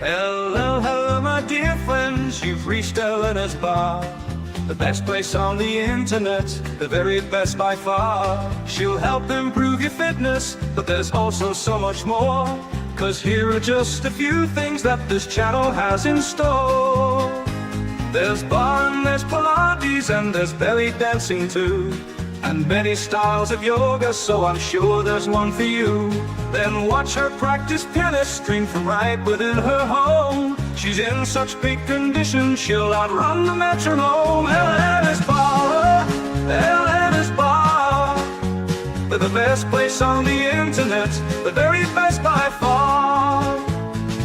Hello, hello, my dear friends, you've reached Elena's bar. The best place on the internet, the very best by far. She'll help improve your fitness, but there's also so much more. 'Cause here are just a few things that this channel has in store. There's barre and there's Pilates and there's belly dancing too. And many styles of yoga, so I'm sure there's one for you. Then watch her practice pianist string from right within her home. She's in such big condition, she'll outrun the metronome. Elena's bar, Elena's bar. They're the best place on the internet, the very best by far.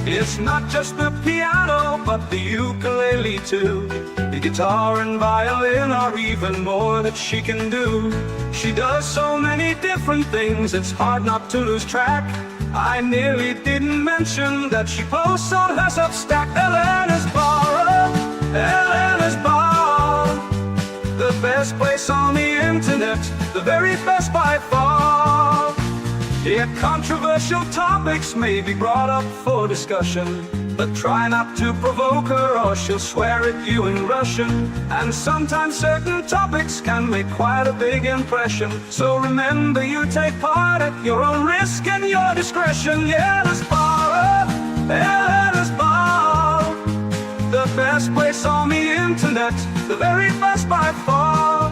It's not just the piano, but the ukulele too. The guitar and violin are even more that she can do. She does so many different things, it's hard not to lose track. I nearly didn't mention that she posts on her Substack. Elena's bar, Elena's bar. The best place on the internet, the very best by far. Yet controversial topics may be brought up for discussion, but try not to provoke her or she'll swear at you in Russian. And sometimes certain topics can make quite a big impression. So remember, you take part at your own risk and your discretion. Yeah, the sBarre, yeah, the sBarre. The best place on the internet, the very best by far.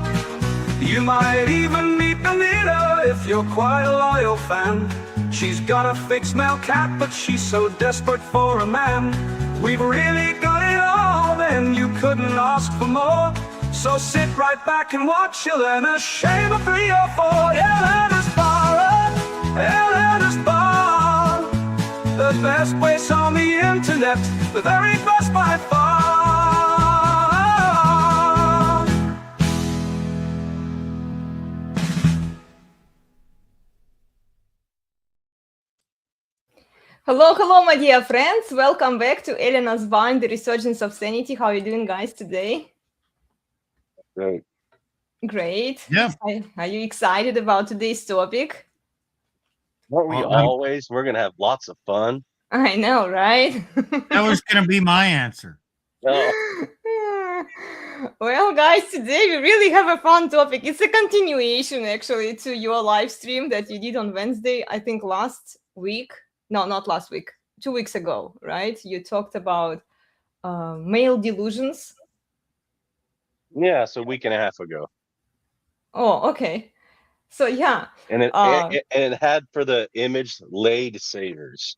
You might even meet Anita if you're quite a loyal fan. She's got a fixed male cat, but she's so desperate for a man. We've really got it all, then you couldn't ask for more. So sit right back and watch Elena shave a 3 or 4. Elena's bar, Elena's bar. The best place on the internet, the very best by far. Hello, hello, my dear friends. Welcome back to Elena's Bar, the Resurgence of Sanity. How are you doing, guys, today? Great. Great. Yeah. Are you excited about today's topic? Weren't we always? We're going to have lots of fun. I know, right? That was going to be my answer. Well, guys, today we really have a fun topic. It's a continuation, actually, to your live stream that you did on Wednesday, I think last week. No, not last week. 2 weeks ago, right? You talked about male delusions. Yeah, so a week and a half ago. Oh, okay. So, yeah. And it had for the image laid savers.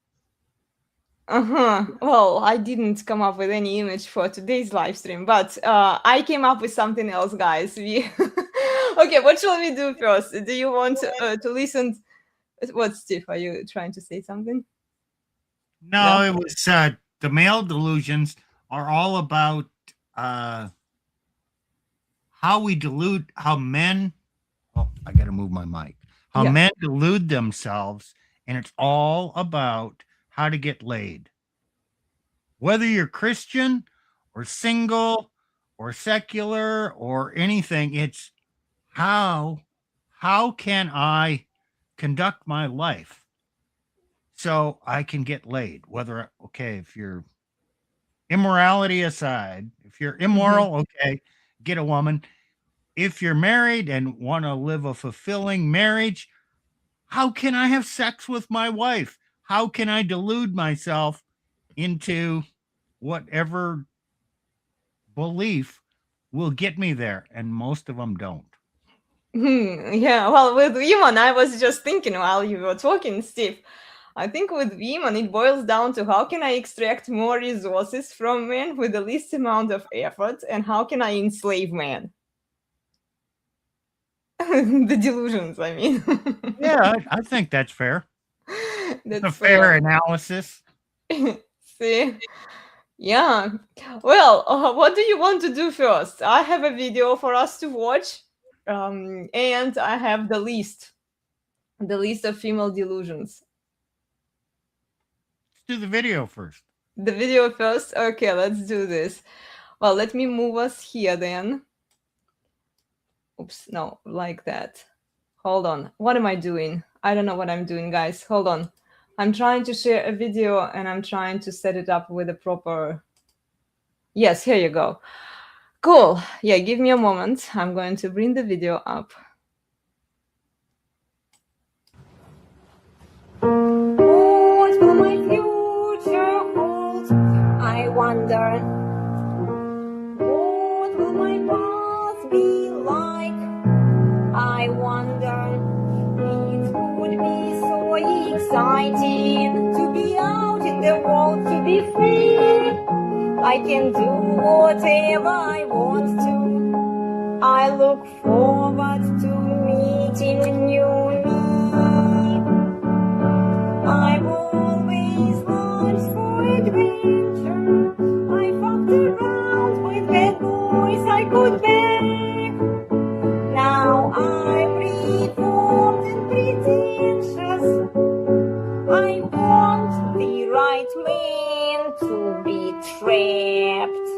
Well, I didn't come up with any image for today's live stream, but I came up with something else, guys. Okay, what shall we do first? Do you want to listen? What, Steve? Are you trying to say something? No, it was the male delusions are all about how we delude, how men. Oh, I got to move my mic. How men delude themselves, and it's all about how to get laid. Whether you're Christian or single or secular or anything, it's how can I conduct my life so I can get laid? Whether, okay, if you're immorality aside, if you're immoral, okay, get a woman. If you're married and want to live a fulfilling marriage, how can I have sex with my wife? How can I delude myself into whatever belief will get me there? And most of them don't. Yeah, well, with women, I was just thinking while you were talking, Steve, I think with women, it boils down to how can I extract more resources from men with the least amount of effort, and how can I enslave men? The delusions, I mean. Yeah, I think that's fair. That's a fair analysis. See? Yeah. Well, what do you want to do first? I have a video for us to watch, and I have the list of female delusions. Let's do the video first. The video first? Okay, let's do this. Well, let me move us here then. Oops, no, like that. Hold on. What am I doing? I don't know what I'm doing, guys. Hold on. I'm trying to share a video and I'm trying to set it up with a proper. Yes, here you go. Cool. Yeah, give me a moment. I'm going to bring the video up. What will my future hold? I wonder. What will my path be like? I wonder. It would be so exciting to be out in the world, to be free. I can do whatever I want to. I look forward to meeting new me. I've always longed for adventure. I fucked around with bad boys I could beg. Now I'm reformed and pretentious. I want the right man to be trapped.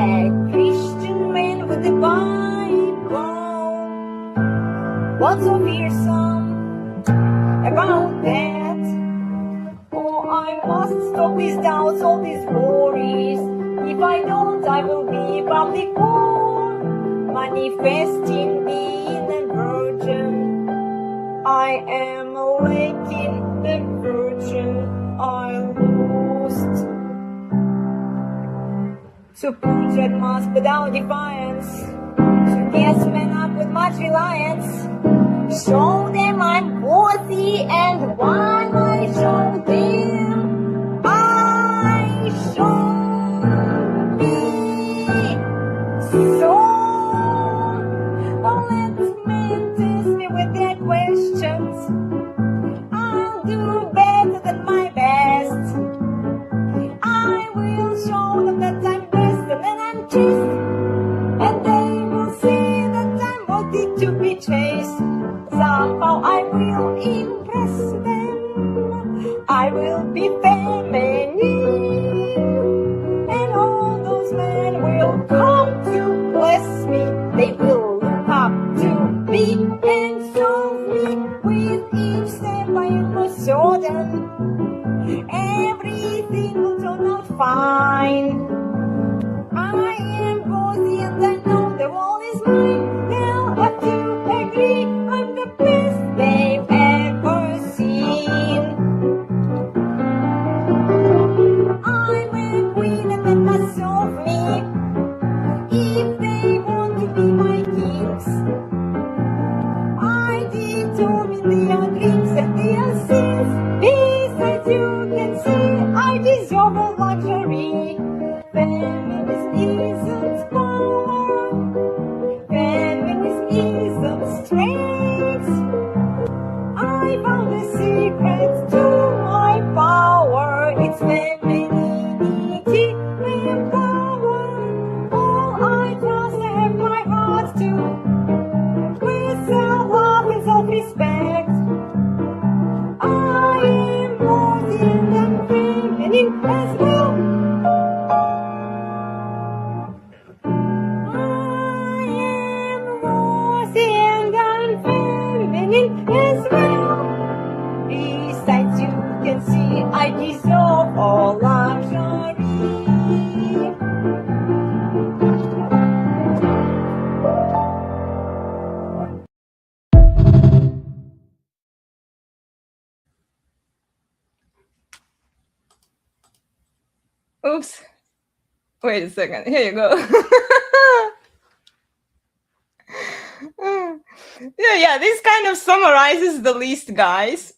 A Christian man with the Bible. What's so fearsome about that? Oh, I must stop these doubts, all these worries. If I don't, I will be public whore, manifesting being a virgin. I am lacking the virgin I lost. To put red mask without defiance, to gas men up with much reliance. Show them I'm worthy, and while I show them, I show me. So let men test me with their questions. I'll do better than my best. I will show them that I'm best, and then I'm chased, and they will see that I'm worthy to be chased. Somehow I will impress them. I will be feminine, and all those men will come to bless me. They will look up to me and serve me. With each step I am more certain everything will turn out fine. I am worthy and I know the world is mine. They'll have to agree I'm the best they've ever seen. I'm a queen and they must serve me if they want to be my kings. I determine their dreams and their sins. Besides, you can see I deserve a luxury. Feminism isn't power. Feminism isn't strength. I found the secret to my power. It's femininity and power. All I trust, I have my heart to. With self-love and self-respect, I am more than feminine as well. I am more than feminine as well. Besides, you can see I deserve all luxury. Oops. Wait a second. Here you go. Yeah, this kind of summarizes the list, guys.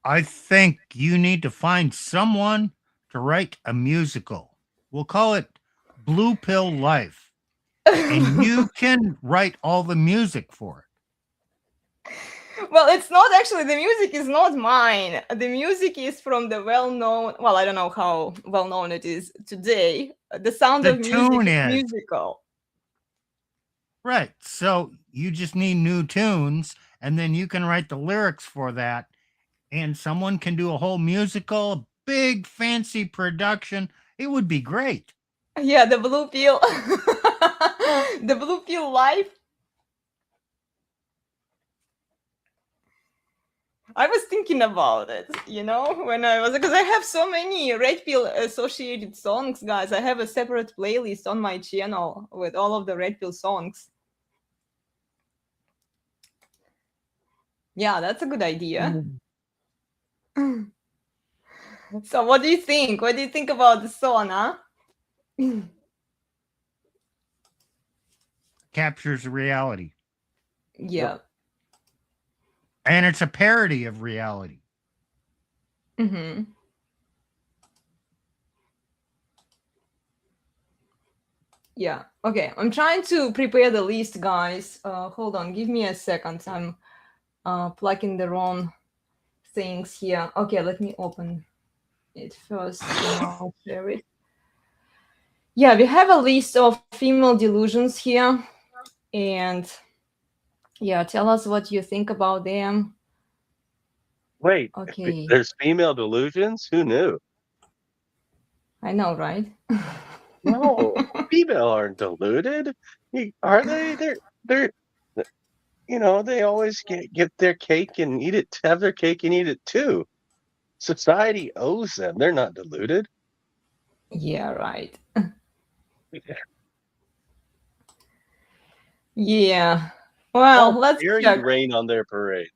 I think you need to find someone to write a musical. We'll call it Blue Pill Life. And you can write all the music for it. Well, it's not actually, the music is not mine. The music is from the well-known, well, I don't know how well-known it is today. The Sound The of Music tune is is. musical. Right. So you just need new tunes, and then you can write the lyrics for that, and someone can do a whole musical, a big fancy production. It would be great. Yeah, the Blue Pill. The Blue Pill Life. I was thinking about it, you know, when I was, because I have so many red pill associated songs, guys. I have a separate playlist on my channel with all of the red pill songs. Yeah, that's a good idea. So what do you think? What do you think about the song, huh? Captures reality. Yeah. And it's a parody of reality. Mm-hmm. Yeah. Okay. I'm trying to prepare the list, guys. Hold on. Give me a second. I'm plugging the wrong things here. Okay, let me open it first. And I'll share it. Yeah, we have a list of female delusions here. And yeah, tell us what you think about them. Wait, Okay. there's female delusions? Who knew? I know, right? No, female aren't deluded. Are they? They're they always get their cake and eat it, have their cake and eat it too. Society owes them. They're not deluded. Yeah, right. Yeah. Well, How let's dare check. you rain on their parade?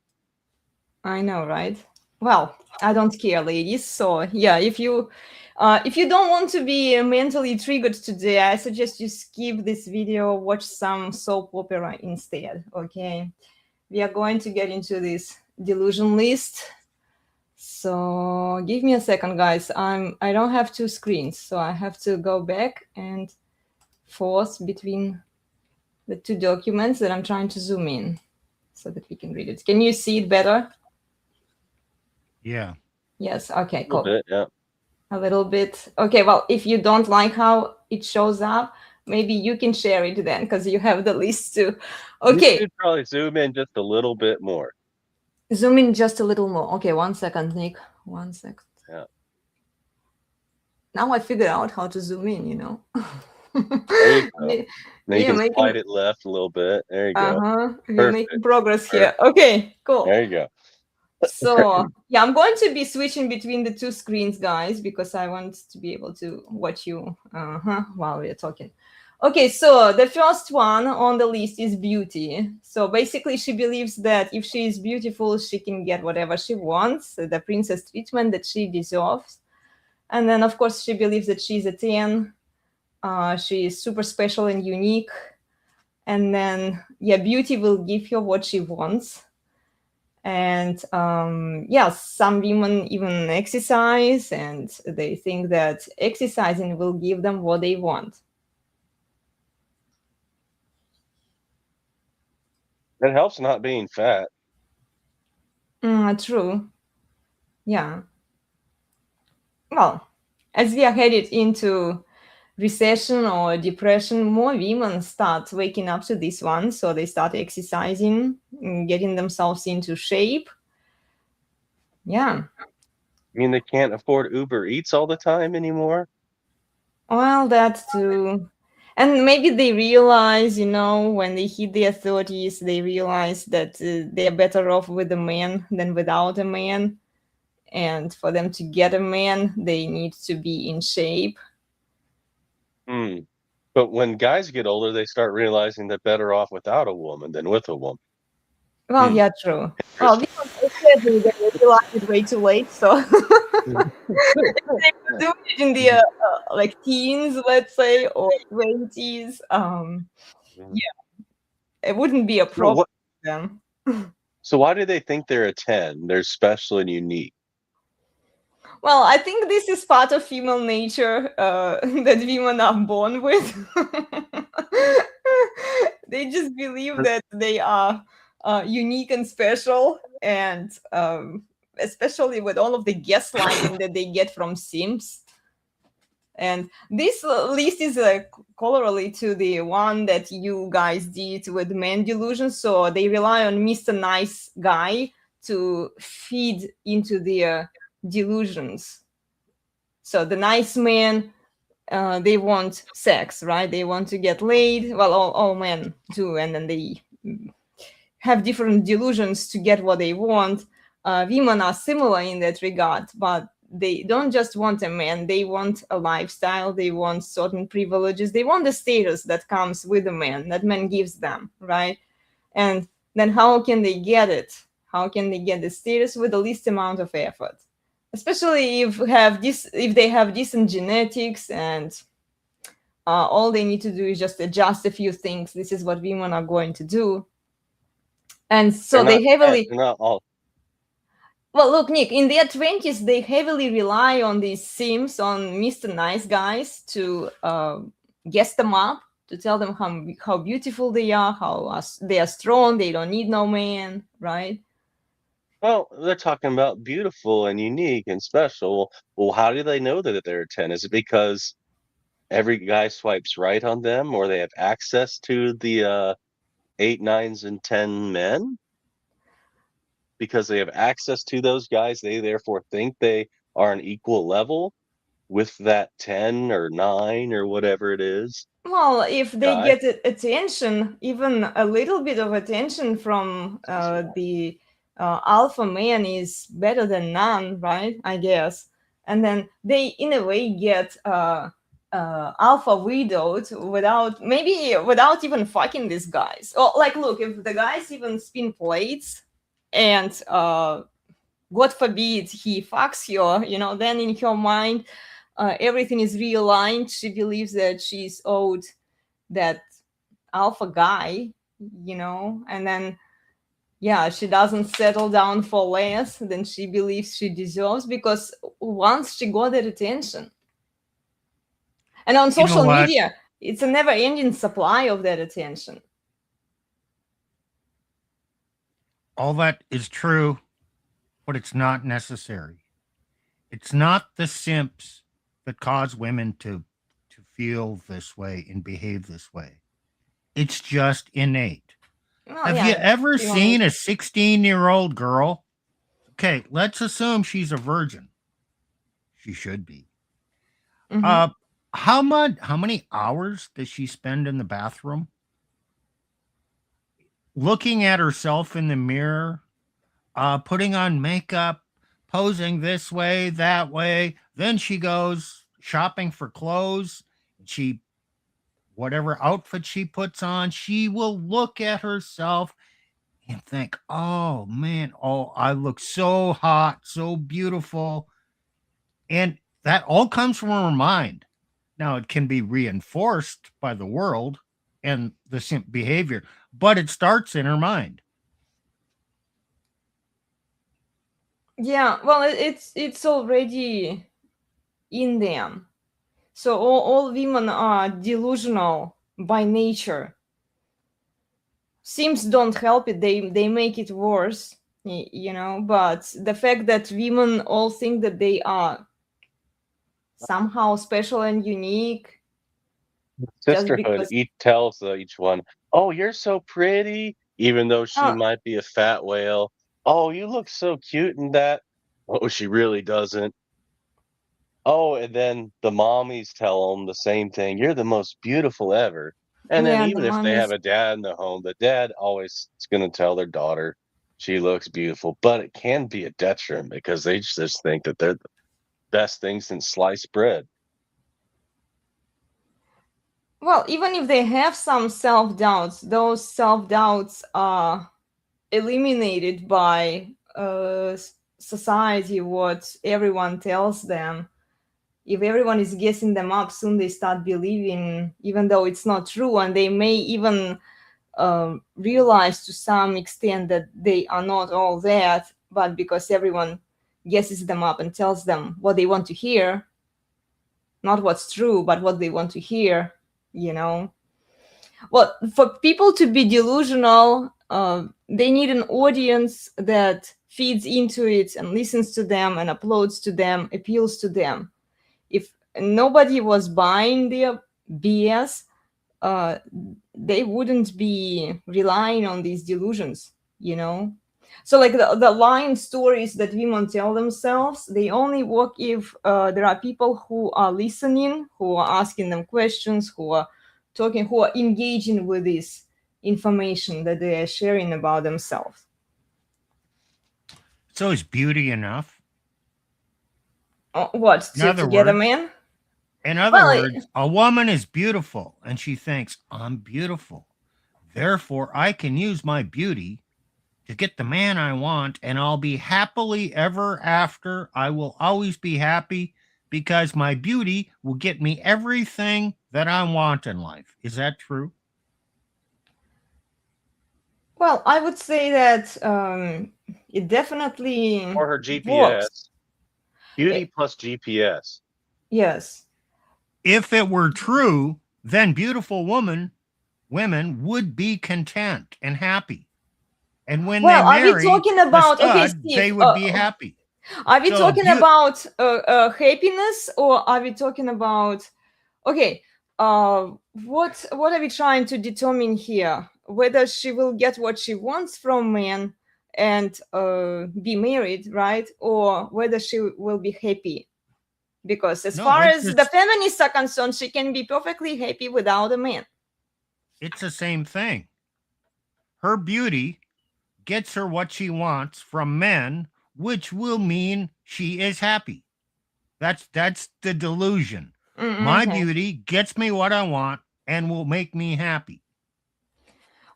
I know, right? Well, I don't care, ladies. So yeah, if you don't want to be mentally triggered today, I suggest you skip this video, watch some soap opera instead. Okay, we are going to get into this delusion list. So give me a second, guys. I don't have two screens, so I have to go back and forth between the two documents that I'm trying to zoom in so that we can read it. Can you see it better? Yeah. Yes. Okay, A little cool. bit, yeah. A little bit. Okay, well, if you don't like how it shows up, maybe you can share it then because you have the list too. You Okay, should probably zoom in just a little bit more. zoom in just a little more. Okay, 1 second, Nick. 1 second. Yeah. Now I figured out how to zoom in, you know. There you go. Now you Yeah, can slide it left a little bit. There you go. we're making progress here. Okay, cool. There you go. So yeah, I'm going to be switching between the two screens, guys, because I want to be able to watch you while we're talking. Okay, so the first one on the list is beauty. So basically, she believes that if she is beautiful, she can get whatever she wants, the princess treatment that she deserves. And then, of course, she believes that she's a 10. She is super special and unique. And then, yeah, beauty will give her what she wants. And some women even exercise, and they think that exercising will give them what they want. It helps not being fat. True. Yeah. Well, as we are headed into recession or depression, more women start waking up to this one. So they start exercising, getting themselves into shape. Yeah. I mean, they can't afford Uber Eats all the time anymore. Well, that too. And maybe they realize, when they hit their 30s, they realize that they're better off with a man than without a man. And for them to get a man, they need to be in shape. But when guys get older, they start realizing they're better off without a woman than with a woman. Well, yeah, true. Well, they realize it way too late, so they would do it in the teens, let's say, or 20s. It wouldn't be a problem for them. So why do they think they're a 10? They're special and unique. Well, I think this is part of female nature that women are born with. They just believe that they are unique and special, and especially with all of the gaslighting that they get from Sims. And this list is a corollary to the one that you guys did with men delusions. So they rely on Mr. Nice Guy to feed into their delusions. So the nice men, they want sex, right? They want to get laid. Well, all men do, and then they have different delusions to get what they want. women are similar in that regard, but they don't just want a man, they want a lifestyle, they want certain privileges, they want the status that comes with a man, that man gives them, right? And then how can they get it? How can they get the status with the least amount of effort? Especially if they have decent genetics, and all they need to do is just adjust a few things. This is what women are going to do. And so They're they heavily they're not all. well, look, Nick, in their 20s, they heavily rely on these sims, on Mr. Nice Guys to guess them up, to tell them how beautiful they are, they are strong, they don't need no man, right? Well, they're talking about beautiful and unique and special. Well, how do they know that they're a 10? Is it because every guy swipes right on them, or they have access to the 8, 9s, and 10 men? Because they have access to those guys, they therefore think they are an equal level with that 10 or 9 or whatever it is. Well, if they Guy. get attention, even a little bit of attention from the alpha man is better than none, right? I guess. And then they, in a way, get alpha widowed without even fucking these guys. Or like, look, if the guys even spin plates and God forbid he fucks her, then in her mind, everything is realigned. She believes that she's owed that alpha guy, and then, yeah, she doesn't settle down for less than she believes she deserves, because once she got that attention. And on social media, it's a never-ending supply of that attention. All that is true, but it's not necessary. It's not the simps that cause women to feel this way and behave this way. It's just innate. Well, Have you ever seen a 16-year-old girl? Okay, let's assume she's a virgin. She should be. Mhm. How many hours does she spend in the bathroom? Looking at herself in the mirror, putting on makeup, posing this way, that way. Then she goes shopping for clothes. Whatever outfit she puts on, she will look at herself and think, oh man, I look so hot, so beautiful. And that all comes from her mind. Now, it can be reinforced by the world and the simp behavior, but it starts in her mind. Yeah, well, it's already in them. So all women are delusional by nature. Sims don't help it; they make it worse, But the fact that women all think that they are somehow special and unique, just Sisterhood. because. Each tells each one, "Oh, you're so pretty," even though she Oh, might be a fat whale. "Oh, you look so cute in that." Oh, she really doesn't. Oh, and then the mommies tell them the same thing. "You're the most beautiful ever." And then yeah, the even if they have mommy's. a dad in the home, the dad always is going to tell their daughter she looks beautiful. But it can be a detriment because they just think that they're the best thing since sliced bread. Well, even if they have some self-doubts, those self-doubts are eliminated by society, what everyone tells them. If everyone is guessing them up, soon they start believing, even though it's not true, and they may even realize to some extent that they are not all that, but because everyone guesses them up and tells them what they want to hear, not what's true, but what they want to hear, Well, for people to be delusional, they need an audience that feeds into it and listens to them and uploads to them, appeals to them. If nobody was buying their BS, they wouldn't be relying on these delusions, So like the lying stories that women tell themselves, they only work if there are people who are listening, who are asking them questions, who are talking, who are engaging with this information that they are sharing about themselves. So is beauty enough? What, In to other get a words, man? in other Well, words, a woman is beautiful and she thinks, I'm beautiful. Therefore, I can use my beauty to get the man I want and I'll be happily ever after. I will always be happy because my beauty will get me everything that I want in life. Is that true? well, I would say that it definitely Or her works. GPS. Beauty plus GPS. Yes. If it were true, then beautiful women would be content and happy. And when Well, they are we marry talking the about, okay, stud, Steve, they would be happy. are we So talking about happiness, or are we talking about, okay, what are we trying to determine here? Whether she will get what she wants from man and be married, right? Or whether she will be happy. Because as No, far it's as the just- feminists are concerned, she can be perfectly happy without a man. it's the same thing. Her beauty gets her what she wants from men, which will mean she is happy. That's the delusion. My Mhm. beauty gets me what I want and will make me happy.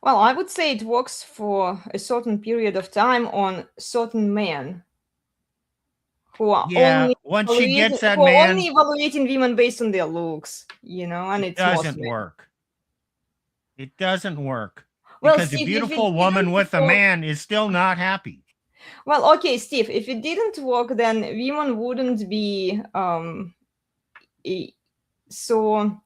Well, I would say it works for a certain period of time on certain men who are Yeah, once she gets that only man, evaluating women based on their looks, you know, and it it's most doesn't men. work. It doesn't work. Well, Because a Steve, if it beautiful woman didn't with a work, man is still not happy. well, okay, Steve, if it didn't work, then women wouldn't be so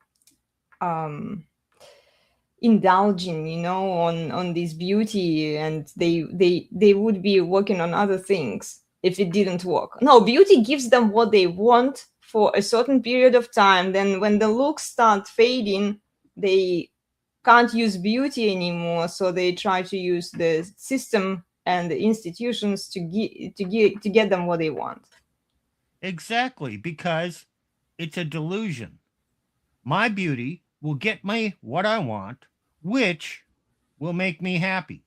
indulging, you know, on this beauty, and they would be working on other things if it didn't work. No, beauty gives them what they want for a certain period of time. Then when the looks start fading, they can't use beauty anymore, so they try to use the system and the institutions to get them what they want. Exactly, because it's a delusion. My beauty will get me what I want, which will make me happy.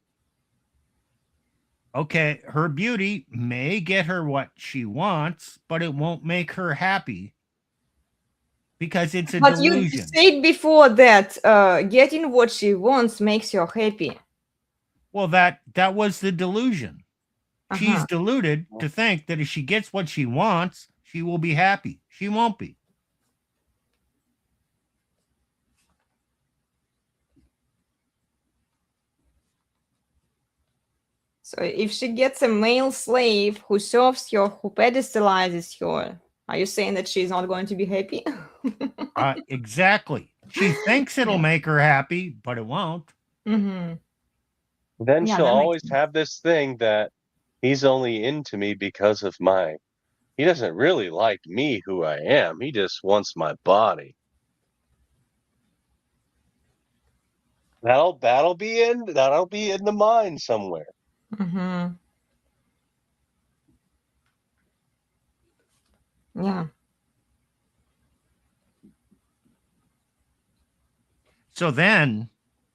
Okay, her beauty may get her what she wants, but it won't make her happy because it's a But you delusion. said before that getting what she wants makes her happy. Well, that was the delusion. She's Uh-huh. deluded to think that if she gets what she wants, she will be happy. She won't be. So if she gets a male slave who serves her, who pedestalizes her, are you saying that she's not going to be happy? Exactly. She thinks it'll make her happy, but it won't. Mm-hmm. Then Yeah, she'll that makes always sense. have this thing that he's only into me because of he doesn't really like me who I am. He just wants my body. That'll be in the mind somewhere. Mm-hmm. Yeah. So then,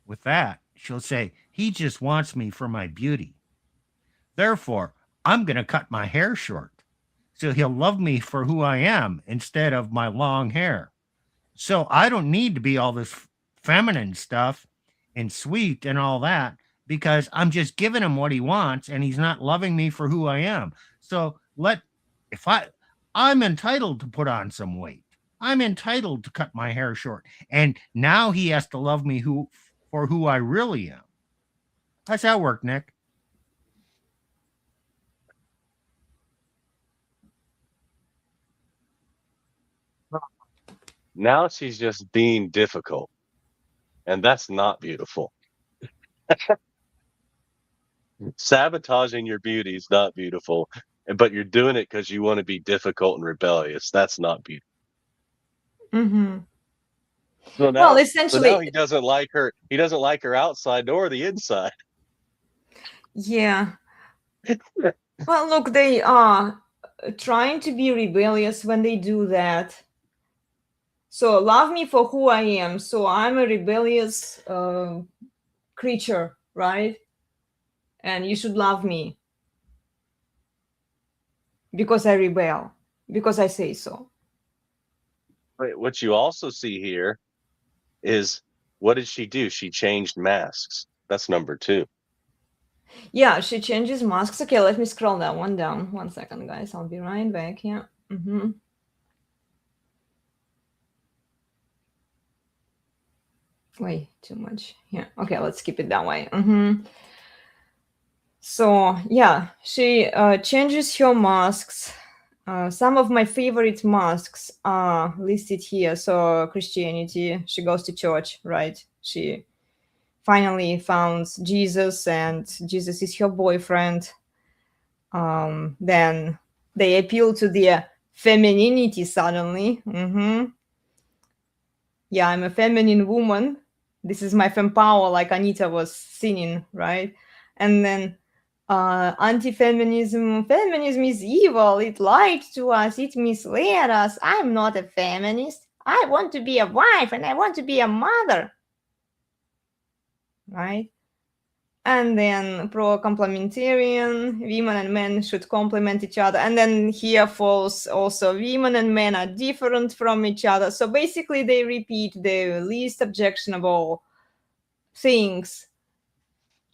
with that, she'll say, he just wants me for my beauty. Therefore, I'm going to cut my hair short so he'll love me for who I am instead of my long hair. So I don't need to be all this feminine stuff and sweet and all that because I'm just giving him what he wants and he's not loving me for who I am. So I'm entitled to put on some weight. I'm entitled to cut my hair short. And now he has to love me for who I really am. How's that work, Nick? Now she's just being difficult. And that's not beautiful. Sabotaging your beauty is not beautiful, but you're doing it because you want to be difficult and rebellious. That's not beautiful. Mm-hmm. So Well, now essentially, he doesn't like her. He doesn't like her outside nor the inside. yeah. Well, look, they are trying to be rebellious when they do that. So love me for who I am. So I'm a rebellious creature, right? And you should love me. because I rebel, because I say so. But what you also see here is, what did she do? She changed masks. That's number 2. Yeah, she changes masks. Okay, let me scroll that one down. 1 second, guys. I'll be right back. Yeah. Way too much. Yeah. Okay, let's keep it that way. So yeah, she changes her masks. Some of my favorite masks are listed here. So Christianity, she goes to church, right? She finally found Jesus, and Jesus is her boyfriend. Then they appeal to their femininity suddenly. Yeah, I'm a feminine woman. This is my fem power, like Anita was singing, right? And then anti-feminism. Feminism is evil. It lied to us. It misled us. I'm not a feminist. I want to be a wife and I want to be a mother, right? And then pro-complementarian, women and men should complement each other. And then here falls also women and men are different from each other. So basically they repeat the least objectionable things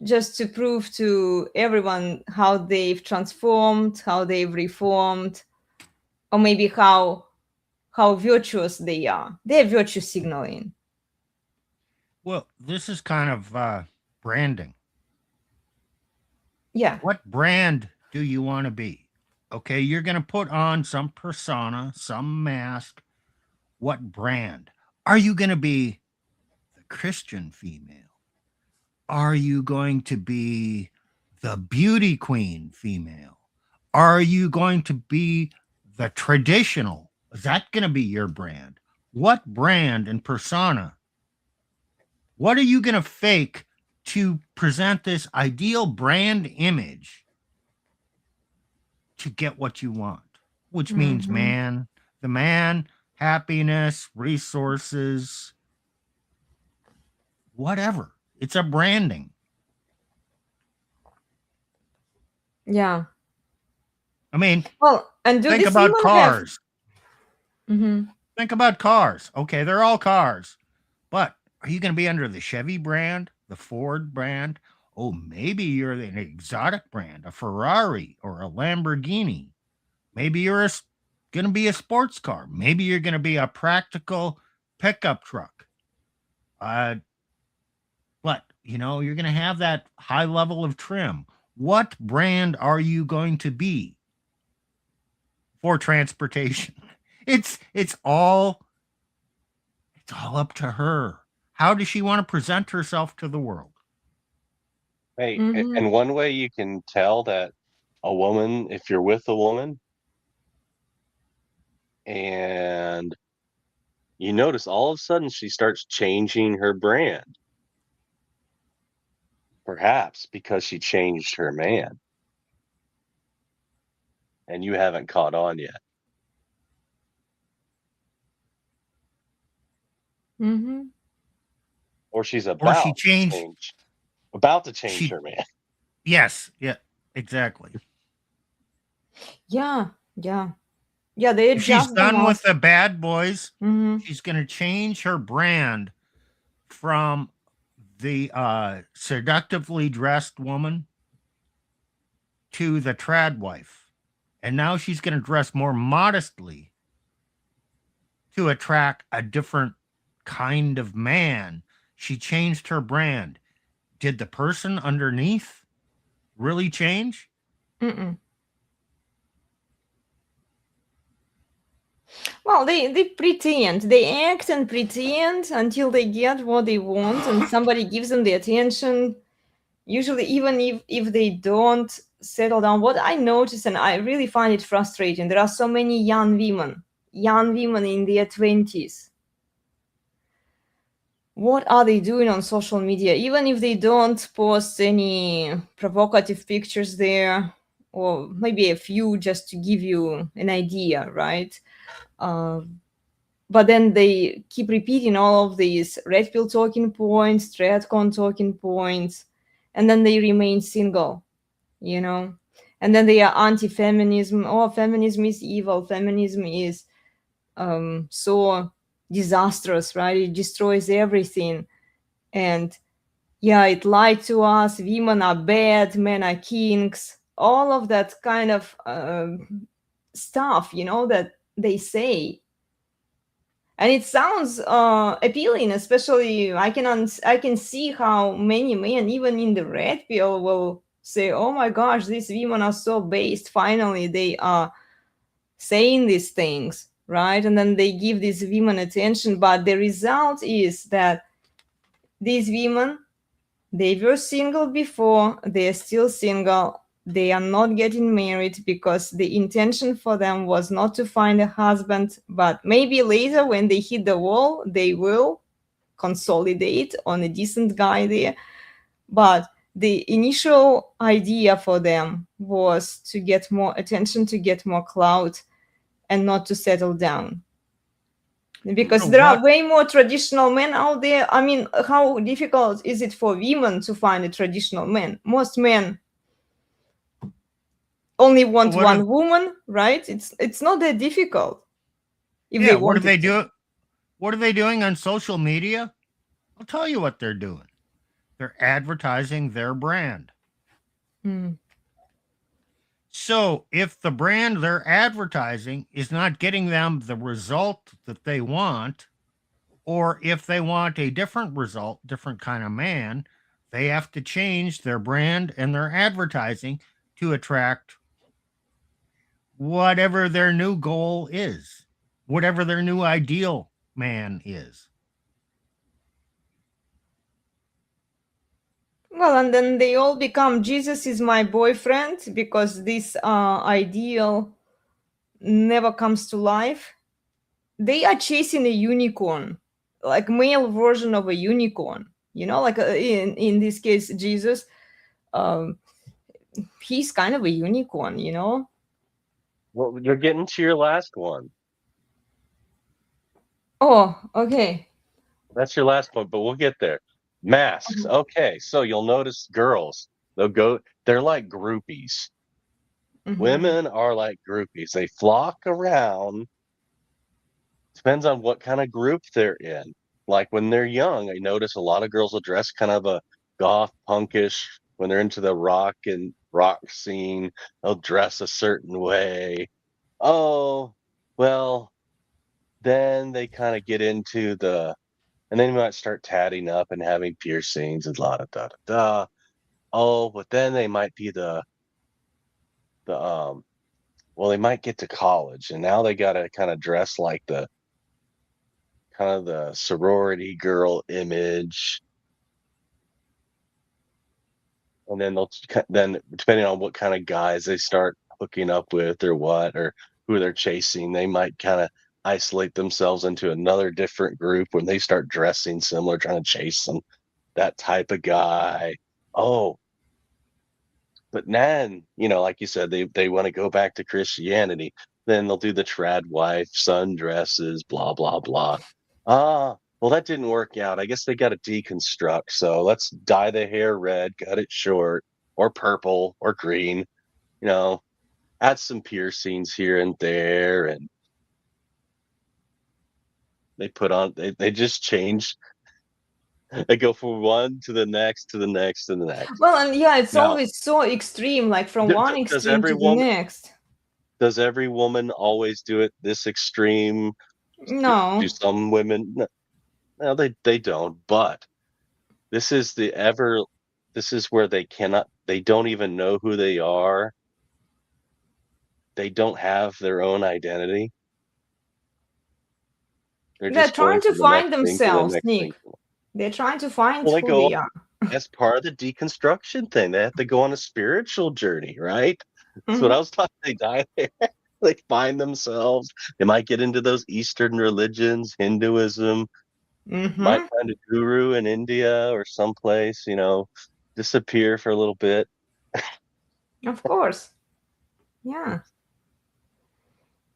just to prove to everyone how they've transformed, how they've reformed, or maybe how virtuous they are. They're virtue signaling. Well, this is kind of branding. Yeah. What brand do you want to be? Okay, you're going to put on some persona, some mask. What brand? Are you going to be the Christian female? Are you going to be the beauty queen female? Are you going to be the traditional? Is that going to be your brand? What brand and persona? What are you going to fake to present this ideal brand image to get what you want? Which means man, the man, happiness, resources, whatever. It's a branding. Yeah. I mean, Well, and do think these about women cars. have... Think about cars. Okay, they're all cars. But are you going to be under the Chevy brand, the Ford brand? Oh, maybe you're an exotic brand, a Ferrari or a Lamborghini. Maybe you're going to be a sports car. Maybe you're going to be a practical pickup truck. But, you're going to have that high level of trim. What brand are you going to be for transportation? It's all up to her. How does she want to present herself to the world? Hey, and one way you can tell that a woman, if you're with a woman and you notice all of a sudden she starts changing her brand, perhaps because she changed her man and you haven't caught on yet. Or she's Or she changed. about to change her man. Yes. Yeah, exactly. Yeah. They If she's adjust done with the bad boys, Mm-hmm. she's going to change her brand from the seductively dressed woman to the trad wife. And now she's going to dress more modestly to attract a different kind of man. She changed her brand. Did the person underneath really change? Mm-mm. Well, they pretend, they act and pretend until they get what they want and somebody gives them the attention. Usually, even if they don't settle down, what I notice, and I really find it frustrating, there are so many young women in their 20s. What are they doing on social media? Even if they don't post any provocative pictures there, or maybe a few just to give you an idea, right? But then they keep repeating all of these red pill talking points, tradcon talking points, and then they remain single, And then they are anti-feminism. Oh, feminism is evil. Feminism is so disastrous, right? It destroys everything. And yeah, it lied to us. Women are bad, men are kings. All of that kind of stuff, that they say. And it sounds appealing, especially I can see how many men, even in the red pill, will say, "Oh my gosh, these women are so based. Finally, they are saying these things, right?" And then they give these women attention. But the result is that these women, they were single before, they are still single. They are not getting married because the intention for them was not to find a husband, but maybe later when they hit the wall, they will consolidate on a decent guy there. But the initial idea for them was to get more attention, to get more clout, and not to settle down. Because there are way more traditional men out there. I mean, how difficult is it for women to find a traditional man? Most men only want one woman, right? It's not that difficult. If they what do they do? What are they doing on social media? I'll tell you what they're doing. They're advertising their brand. So if the brand they're advertising is not getting them the result that they want, or if they want a different result, different kind of man, they have to change their brand and their advertising to attract whatever their new goal is, whatever their new ideal man is. Well, and then they all become Jesus is my boyfriend because this ideal never comes to life. They are chasing a unicorn, like male version of a unicorn, like in this case, Jesus, he's kind of a unicorn, Well, you're getting to your last one. Oh, okay. That's your last one, but we'll get there. Masks. Okay, so you'll notice girls, they're like groupies. Women are like groupies. They flock around. Depends on what kind of group they're in. Like when they're young, I notice a lot of girls will dress kind of a goth punkish. When they're into the rock scene, they'll dress a certain way. Oh, well, then they kind of get into and then you might start tatting up and having piercings and la da da da da. Oh, but then they might be well, they might get to college and now they gotta kind of dress like the sorority girl image. And then depending on what kind of guys they start hooking up with or what, or who they're chasing, they might kind of isolate themselves into another different group when they start dressing similar, trying to chase that type of guy. Oh, but then, like you said, they want to go back to Christianity. Then they'll do the trad wife, sundresses, blah, blah, blah. Well, that didn't work out. I guess they got to deconstruct. So let's dye the hair red, cut it short, or purple, or green. Add some piercings here and there, and they just change. They go from one to the next to the next to the next. Well, and yeah, it's always so extreme, like from one extreme to the next. Does every woman always do it this extreme? No. Do some women? No, they don't. But this is where they don't even know who they are. They don't have their own identity. They're trying to find themselves, Nick. They're trying to find who they are. That's part of the deconstruction thing. They have to go on a spiritual journey, right? That's what I was talking. They die there. They find themselves. They might get into those Eastern religions, Hinduism. Might find a guru in India or someplace, disappear for a little bit. Of course. Yeah.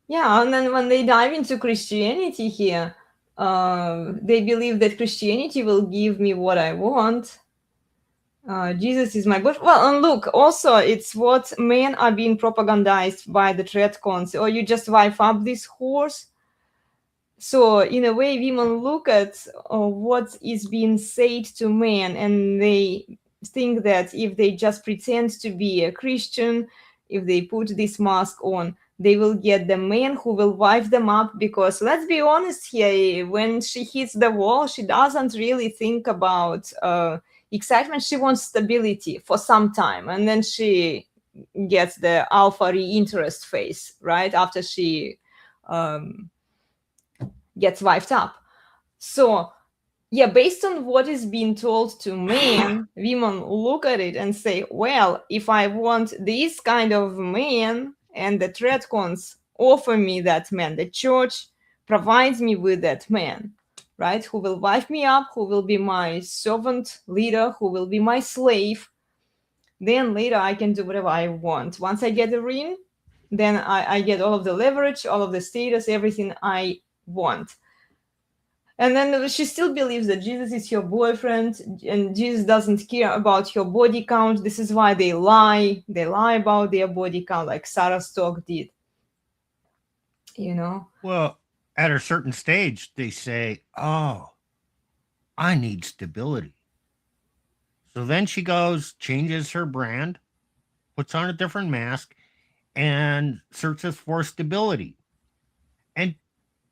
Yeah, and then when they dive into Christianity here, they believe that Christianity will give me what I want. Jesus is my boyfriend. Well, and look, also it's what men are being propagandized by the tretcons, or you just wife up this horse. So in a way, women look at what is being said to men, and they think that if they just pretend to be a Christian, if they put this mask on, they will get the man who will wife them up. Because let's be honest here, when she hits the wall, she doesn't really think about excitement. She wants stability for some time, and then she gets the alpha reinterest phase right after she gets wiped up. So yeah, based on what is being told to men, women look at it and say, well, if I want this kind of man and the tretcons offer me that man, the church provides me with that man, right, who will wife me up, who will be my servant leader, who will be my slave, then later I can do whatever I want. Once I get a ring, then I get all of the leverage, all of the status, everything I want. And then she still believes that Jesus is her boyfriend and Jesus doesn't care about her body count. This is why they lie. They lie about their body count, like Sarah Stock did. You know? Well, at a certain stage, they say, oh, I need stability. So then she goes, changes her brand, puts on a different mask, and searches for stability. And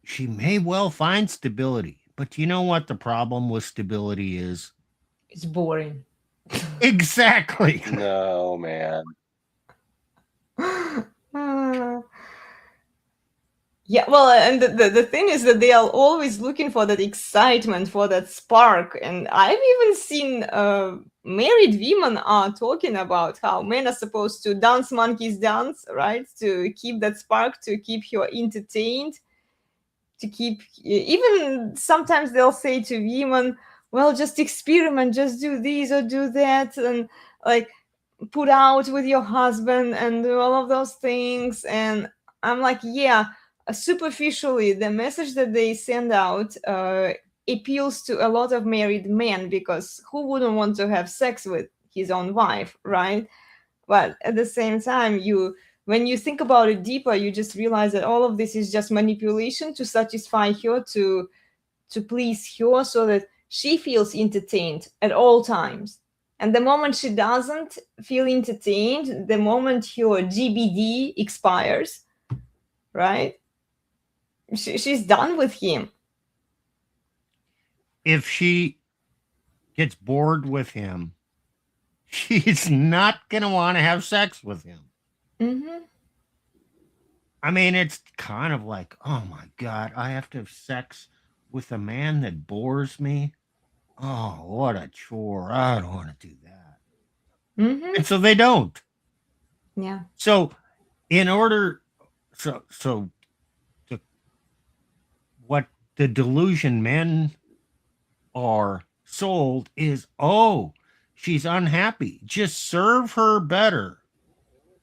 she may well find stability. But you know what the problem with stability is? It's boring. Exactly. No, man. Yeah, well, and the thing is that they are always looking for that excitement, for that spark. And I've even seen married women are talking about how men are supposed to dance monkeys dance, right? To keep that spark, to keep you entertained, to keep, even sometimes they'll say to women, well, just experiment, just do this or do that, and like put out with your husband and do all of those things. And I'm like, yeah, superficially, the message that they send out appeals to a lot of married men, because who wouldn't want to have sex with his own wife, right? But at the same time, when you think about it deeper, you just realize that all of this is just manipulation to satisfy her, to please her, so that she feels entertained at all times. And the moment she doesn't feel entertained, the moment her GBD expires, right? She's done with him. If she gets bored with him, she's not going to want to have sex with him. Mm-hmm. I mean, it's kind of like, oh my God, I have to have sex with a man that bores me. Oh, what a chore. I don't want to do that. Mm-hmm. And so they don't. Yeah. So in order, so what the delusion men are sold is, oh, she's unhappy. Just serve her better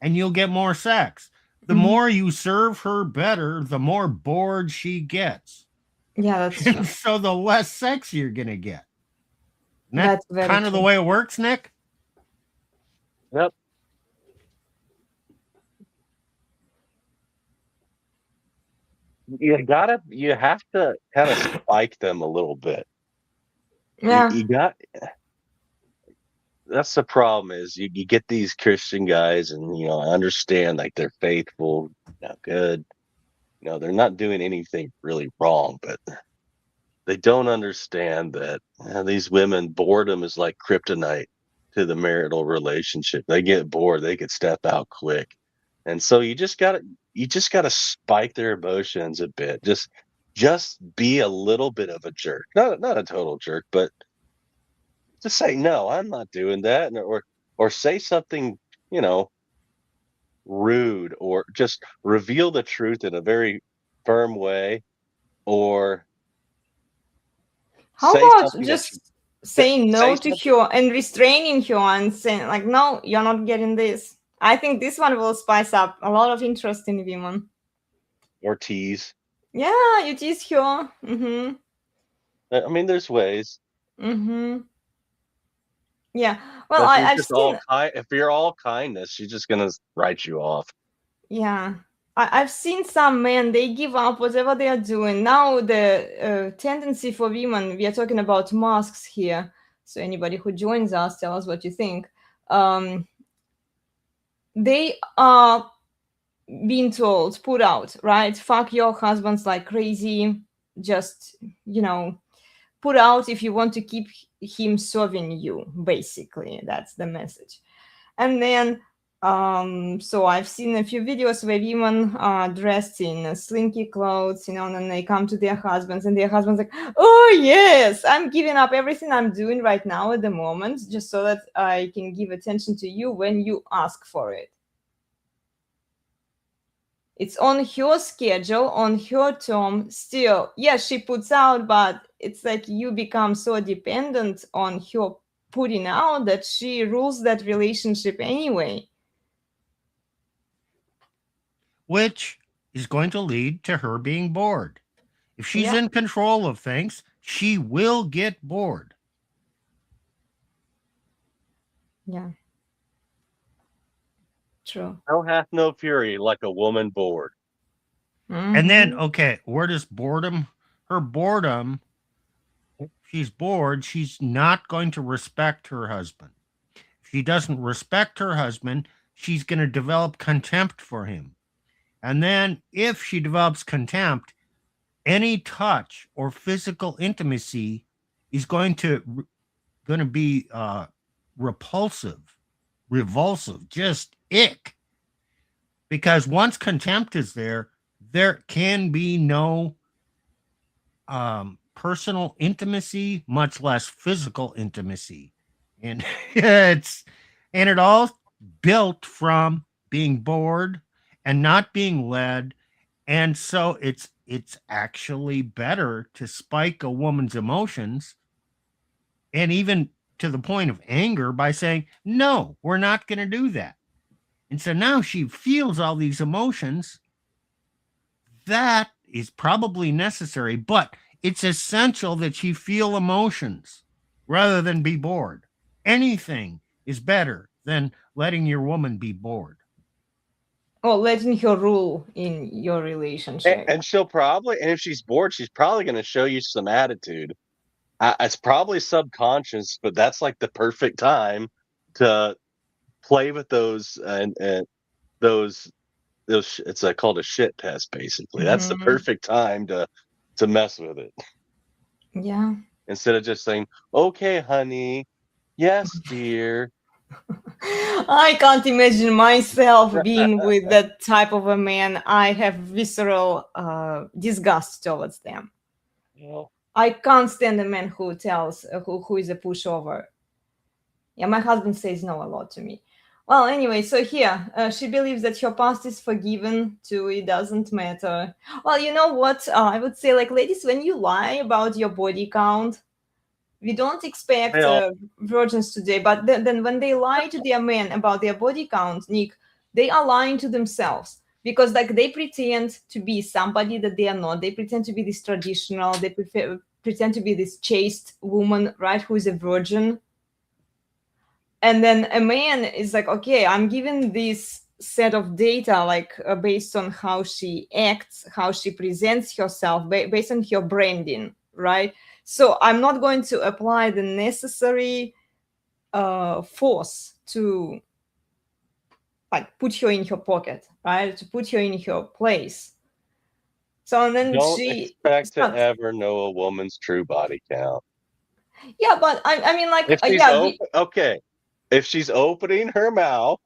and you'll get more sex. The more you serve her better, the more bored she gets. Yeah, that's true. So the less sex you're going to get. And That's that's very kind of the true. way it works, Nick. Yep. You have to kind of spike them a little bit. Yeah. That's the problem is you get these Christian guys and, I understand like they're faithful, good. They're not doing anything really wrong, but they don't understand that these women, boredom is like kryptonite to the marital relationship. They get bored, they could step out quick. And so you just gotta spike their emotions a bit. Just be a little bit of a jerk. Not a total jerk, but just say, no, I'm not doing that. Or say something, rude, or just reveal the truth in a very firm way, or How say about something that just saying no say to something. her and restraining her and saying, like, no, you're not getting this. I think this one will spice up a lot of interest in women. Or tease. Yeah, you tease her. Mm-hmm. I mean, there's ways. Mm-hmm. Yeah. Well, But she's I've just all seen. kind. If you're all kindness, she's just gonna write you off. Yeah. I've seen some men, they give up whatever they are doing. Now, the tendency for women, we are talking about masks here. So, anybody who joins us, tell us what you think. They are being told, put out, right? Fuck your husbands like crazy. Just, put out if you want to keep him serving you, basically. That's the message. And then, so I've seen a few videos where women are dressed in slinky clothes, and then they come to their husbands, and their husbands like, oh yes, I'm giving up everything I'm doing right now at the moment, just so that I can give attention to you when you ask for it. It's on her schedule, on her term. Still, yes, she puts out, but it's like you become so dependent on her putting out that she rules that relationship anyway. Which is going to lead to her being bored. If she's Yeah. in control of things, she will get bored. Yeah. True. Thou hath no fury like a woman bored. And then, Mhm. okay, where does boredom, her boredom, she's bored, she's not going to respect her husband. If she doesn't respect her husband, she's going to develop contempt for him. And then if she develops contempt, any touch or physical intimacy is going to be repulsive, revulsive, just ick. Because once contempt is there can be no personal intimacy, much less physical intimacy. And it all built from being bored and not being led. And so it's actually better to spike a woman's emotions, and even to the point of anger, by saying, no, we're not going to do that. And so now she feels all these emotions. That is probably necessary, but it's essential that she feel emotions rather than be bored. Anything is better than letting your woman be bored. Or letting her rule in your relationship. And she'll probably, and if she's bored, she's probably going to show you some attitude. It's probably subconscious, but that's like the perfect time to play with those and those it's called a shit test, basically. That's the Mhm. perfect time to mess with it, Yeah. instead of just saying, okay honey, yes dear. I can't imagine myself being with that type of a man. I have visceral disgust towards them. Well, I can't stand a man who tells who is a pushover. Yeah, my husband says no a lot to me. Well, anyway, so here she believes that her past is forgiven too. It doesn't matter. Well, you know what? I would say, like, ladies, when you lie about your body count, we don't expect well, virgins today, but then when they lie to their men about their body count, Nick, they are lying to themselves, because like they pretend to be somebody that they are not. They pretend to be this traditional. They pretend to be this chaste woman, right, who is a virgin. And then a man is like, okay, I'm given this set of data, like based on how she acts, how she presents herself, based on her branding, right? So I'm not going to apply the necessary force to like put her in her pocket, right? To put her in her place. So and then don't she expect to starts, ever know a woman's true body count. yeah, but I mean, like, If she's yeah, open, okay. If she's opening her mouth,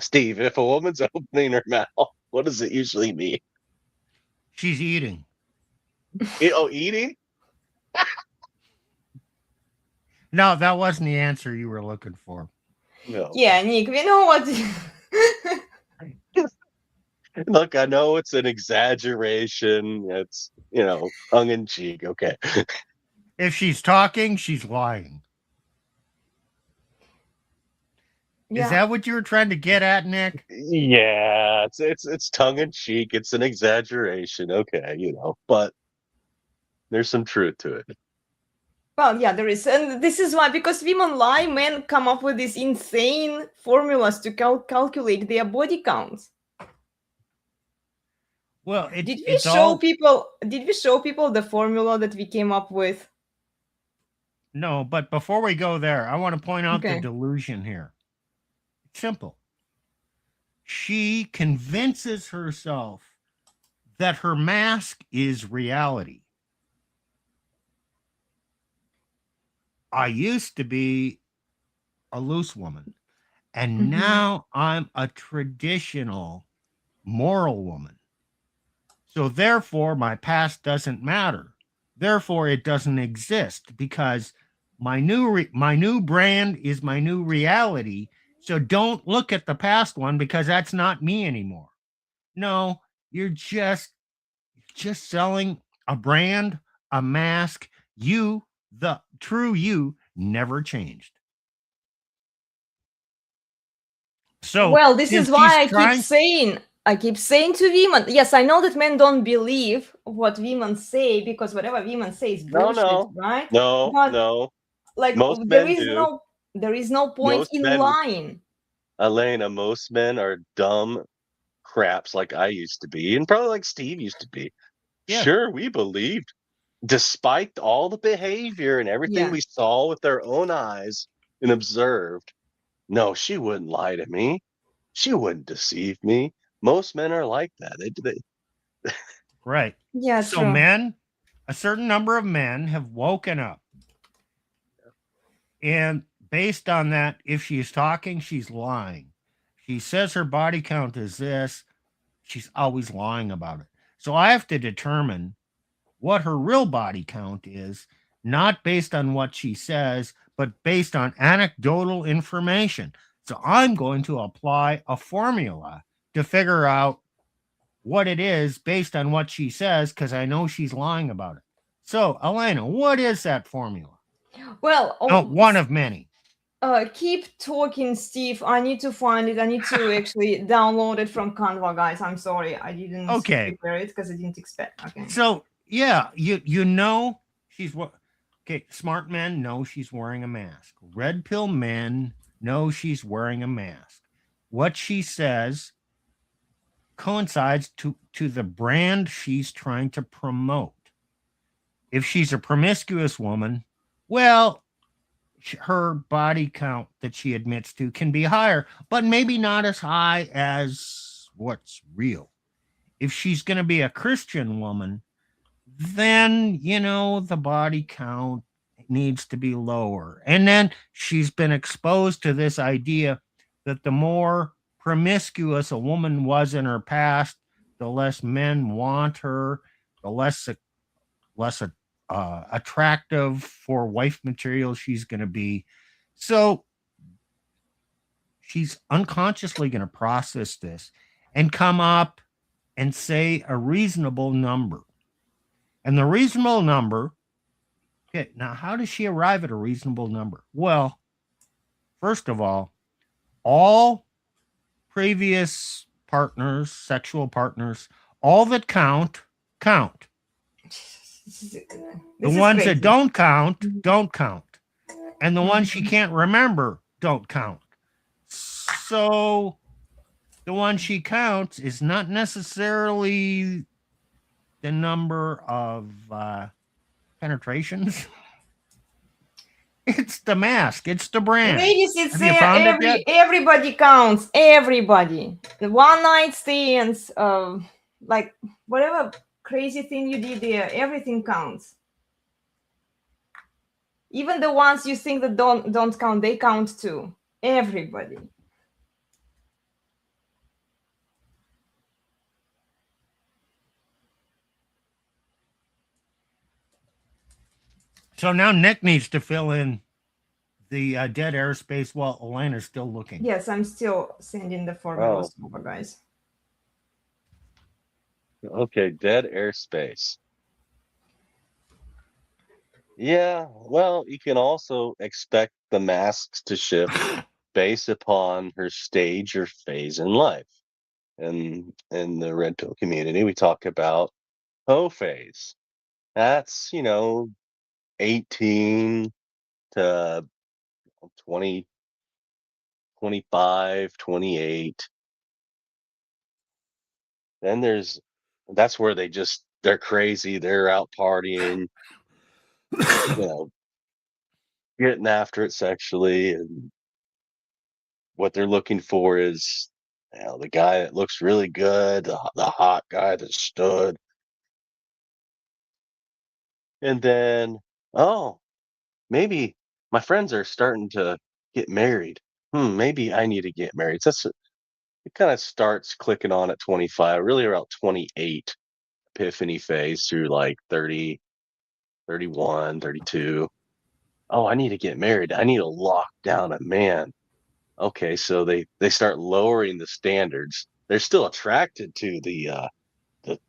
Steve, if a woman's opening her mouth, what does it usually mean? She's eating. Eating? No, that wasn't the answer you were looking for. No. yeah, Nick, we know what. Look, I know it's an exaggeration. It's, tongue in cheek. Okay. If she's talking, she's lying. Is Yeah. that what you were trying to get at, Nick? Yeah, it's tongue in cheek. It's an exaggeration. Okay, but there's some truth to it. Well, yeah, there is, and this is why, because women lie, men come up with these insane formulas to calculate their body counts. Well, Did we it's show all people? Did we show people the formula that we came up with? no, but before we go there, I want to point out the Okay. delusion here. It's simple. She convinces herself that her mask is reality. I used to be a loose woman, and Mhm. now I'm a traditional moral woman. So therefore, my past doesn't matter. Therefore, it doesn't exist because my new brand is my new reality. So don't look at the past one because that's not me anymore. No, you're just selling a brand, a mask. You, the true you, never changed. So Well, this since is why she's I trying, keep saying to women, yes, I know that men don't believe what women say because whatever women say is No, bullshit, no, right? no, But no. like Most there men is do. no point Most in men, lying. Elena, most men are dumb craps like I used to be, and probably like Steve used to be. yes, Sure, we believed, despite all the behavior and everything Yeah. we saw with our own eyes and observed. No, she wouldn't lie to me. She wouldn't deceive me. Most men are like that. right. Yeah, So true. men, a certain number of men have woken up. And based on that, if she's talking, she's lying. She says her body count is this, she's always lying about it. So I have to determine what her real body count is, not based on what she says, but based on anecdotal information. So I'm going to apply a formula to figure out what it is based on what she says because I know she's lying about it. So, Elena, what is that formula? Well, Oh, one of many. keep talking, Steve. I need to find it. I need to actually download it from Canva, guys. I'm sorry, I didn't Okay. prepare it because I didn't expect. Okay. So, yeah, you know she's what okay, smart men know she's wearing a mask. Red pill men know she's wearing a mask. What she says coincides to the brand she's trying to promote. If she's a promiscuous woman, well, her body count that she admits to can be higher, but maybe not as high as what's real. If she's going to be a Christian woman, then, the body count needs to be lower. And then she's been exposed to this idea that the more promiscuous a woman was in her past, the less men want her, the less attractive for wife material she's going to be. So she's unconsciously going to process this and come up and say a reasonable number. And the reasonable number, okay, now how does she arrive at a reasonable number? Well, first of all previous partners, sexual partners, all that count. The ones that don't count. And the ones she can't remember don't count. So the one she counts is not necessarily the number of penetrations. It's the mask. It's the brand. Ladies, it's Have you found it yet? everybody counts. Everybody. The one night stands, like whatever crazy thing you did there, everything counts. Even the ones you think that don't count, they count too. Everybody. So now Nick needs to fill in the dead airspace while Elena's still looking. Yes, I'm still sending the formulas over, guys. Okay, dead airspace. Yeah, well, you can also expect the masks to shift based upon her stage or phase in life. And in the red pill community, we talk about hoe phase. That's, 18 to 20, 25, 28. Then that's where they're crazy. They're out partying, getting after it sexually. And what they're looking for is, the guy that looks really good, the hot guy that stood. And then, oh, maybe my friends are starting to get married. Maybe I need to get married. It kind of starts clicking on at 25, really around 28 epiphany phase through like 30, 31, 32. Oh, I need to get married. I need to lock down a man. Okay, so they start lowering the standards. They're still attracted to the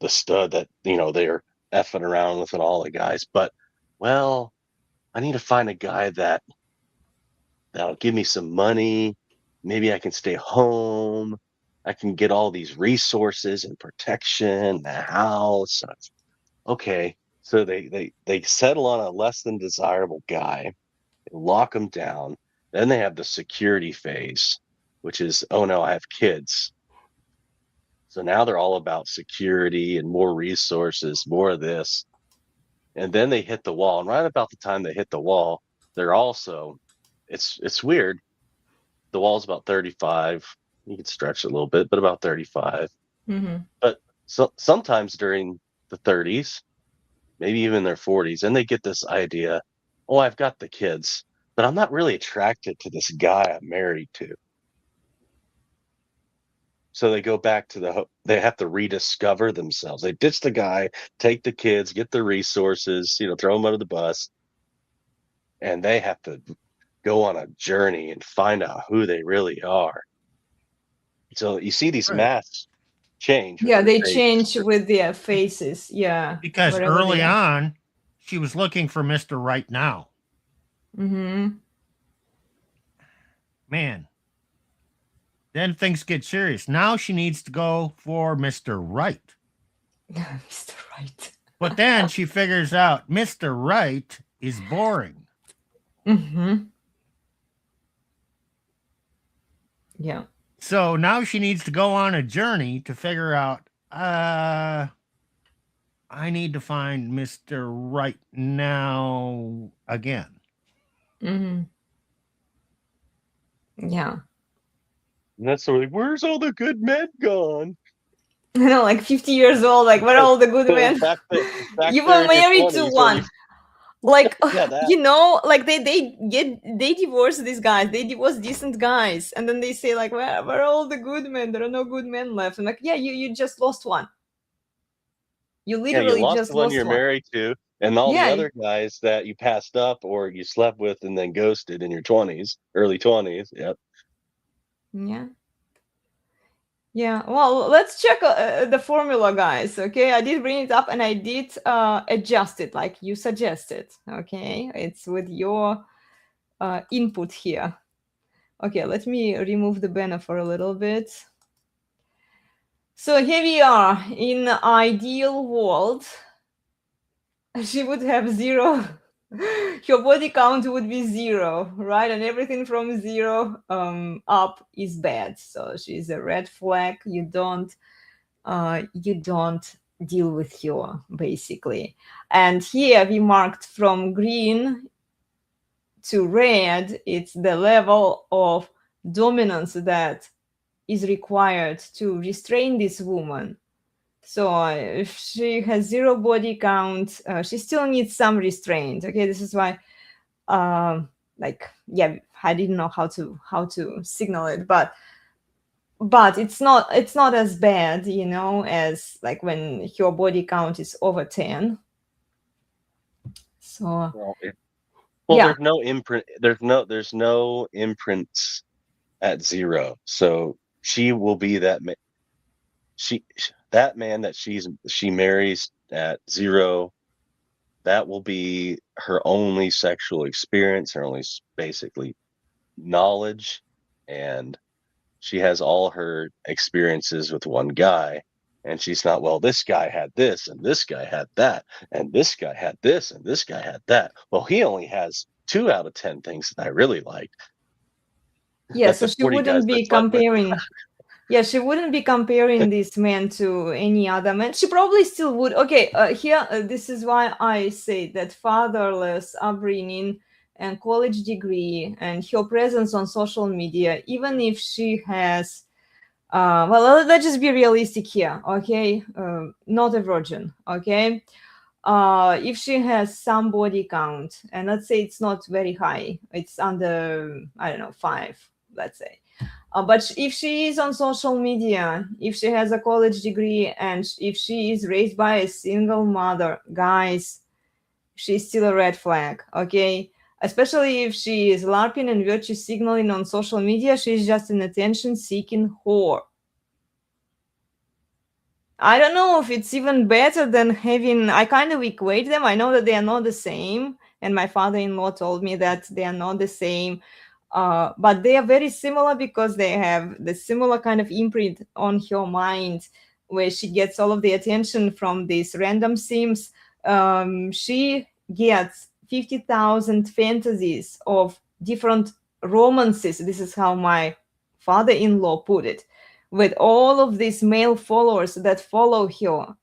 stud that they're effing around with and all the guys, but well, I need to find a guy that'll give me some money. Maybe I can stay home. I can get all these resources and protection, the house. Okay, so they settle on a less than desirable guy, lock him down. Then they have the security phase, which is, oh no, I have kids. So now they're all about security and more resources, more of this. And then they hit the wall. And right about the time they hit the wall, they're also, it's weird. The wall's about 35. You can stretch it a little bit, but about 35. Mm-hmm. But sometimes during the 30s, maybe even their 40s, and they get this idea, oh, I've got the kids, but I'm not really attracted to this guy I'm married to. So they go back to they have to rediscover themselves. They ditch the guy, take the kids, get the resources, throw them under the bus, and they have to go on a journey and find out who they really are. So you see these Right. masks change. Yeah, they faces. change with their faces. Yeah. Because wherever early they are. on, she was looking for Mr. Right Now. Mm-hmm. Man. Then things get serious. Now she needs to go for Mr. Right. Mr. Right. But then she figures out Mr. Right is boring. Mm-hmm. Yeah. So now she needs to go on a journey to figure out, I need to find Mr. Right Now again. Mm-hmm. Yeah. And that's sort of like, where's all the good men gone? Like 50 years old, like where are all the good men? Back You there were in your married to 20s when one. Like Yeah, that. like they divorce these guys, they divorce decent guys, and then they say like, where are all the good men? There are no good men left. I'm like, yeah, you just lost one. You you literally lost just the one lost you're one. married to, and all the Yeah. other guys that you passed up or you slept with and then ghosted in your 20s, early 20s. Yep. Yeah. Yeah, well, let's check the formula, guys. Okay, I did bring it up and I did adjust it like you suggested. Okay, it's with your input here. Okay, let me remove the banner for a little bit. So here we are in ideal world. She would have 0. Her body count would be 0, right? And everything from 0 up is bad. So she's a red flag. You don't deal with her, basically. And here we marked from green to red, it's the level of dominance that is required to restrain this woman. So if she has 0 body count, she still needs some restraint. Okay, this is why I didn't know how to signal it, but it's not as bad, as like when your body count is over 10. So Well, yeah. there's no imprint. There's no imprints at 0. So she will be that that man that she marries at 0. That will be her only sexual experience, her only basically knowledge, and she has all her experiences with one guy. And she's not, well, this guy had this, and this guy had that, and this guy had this, and this guy had that. Well, he only has 2 out of 10 things that I really like. Yeah, That so the she 40 guys wouldn't that be slept with. comparing. Yeah, she wouldn't be comparing this man to any other man. She probably still would. Okay, here, this is why I say that fatherless upbringing and college degree and her presence on social media, even if she has, well, let's just be realistic here, okay? Not a virgin, okay? If she has some body count, and let's say it's not very high, it's under, I don't know, 5, let's say. But if she is on social media, if she has a college degree, and if she is raised by a single mother, guys, she's still a red flag, okay? Especially if she is LARPing and virtue signaling on social media, she's just an attention-seeking whore. I don't know if it's even better than having, I kind of equate them. I know that they are not the same. And my father-in-law told me that they are not the same. But they are very similar because they have the similar kind of imprint on her mind where she gets all of the attention from these random sims. She gets 50,000 fantasies of different romances. This is how my father-in-law put it, with all of these male followers that follow her.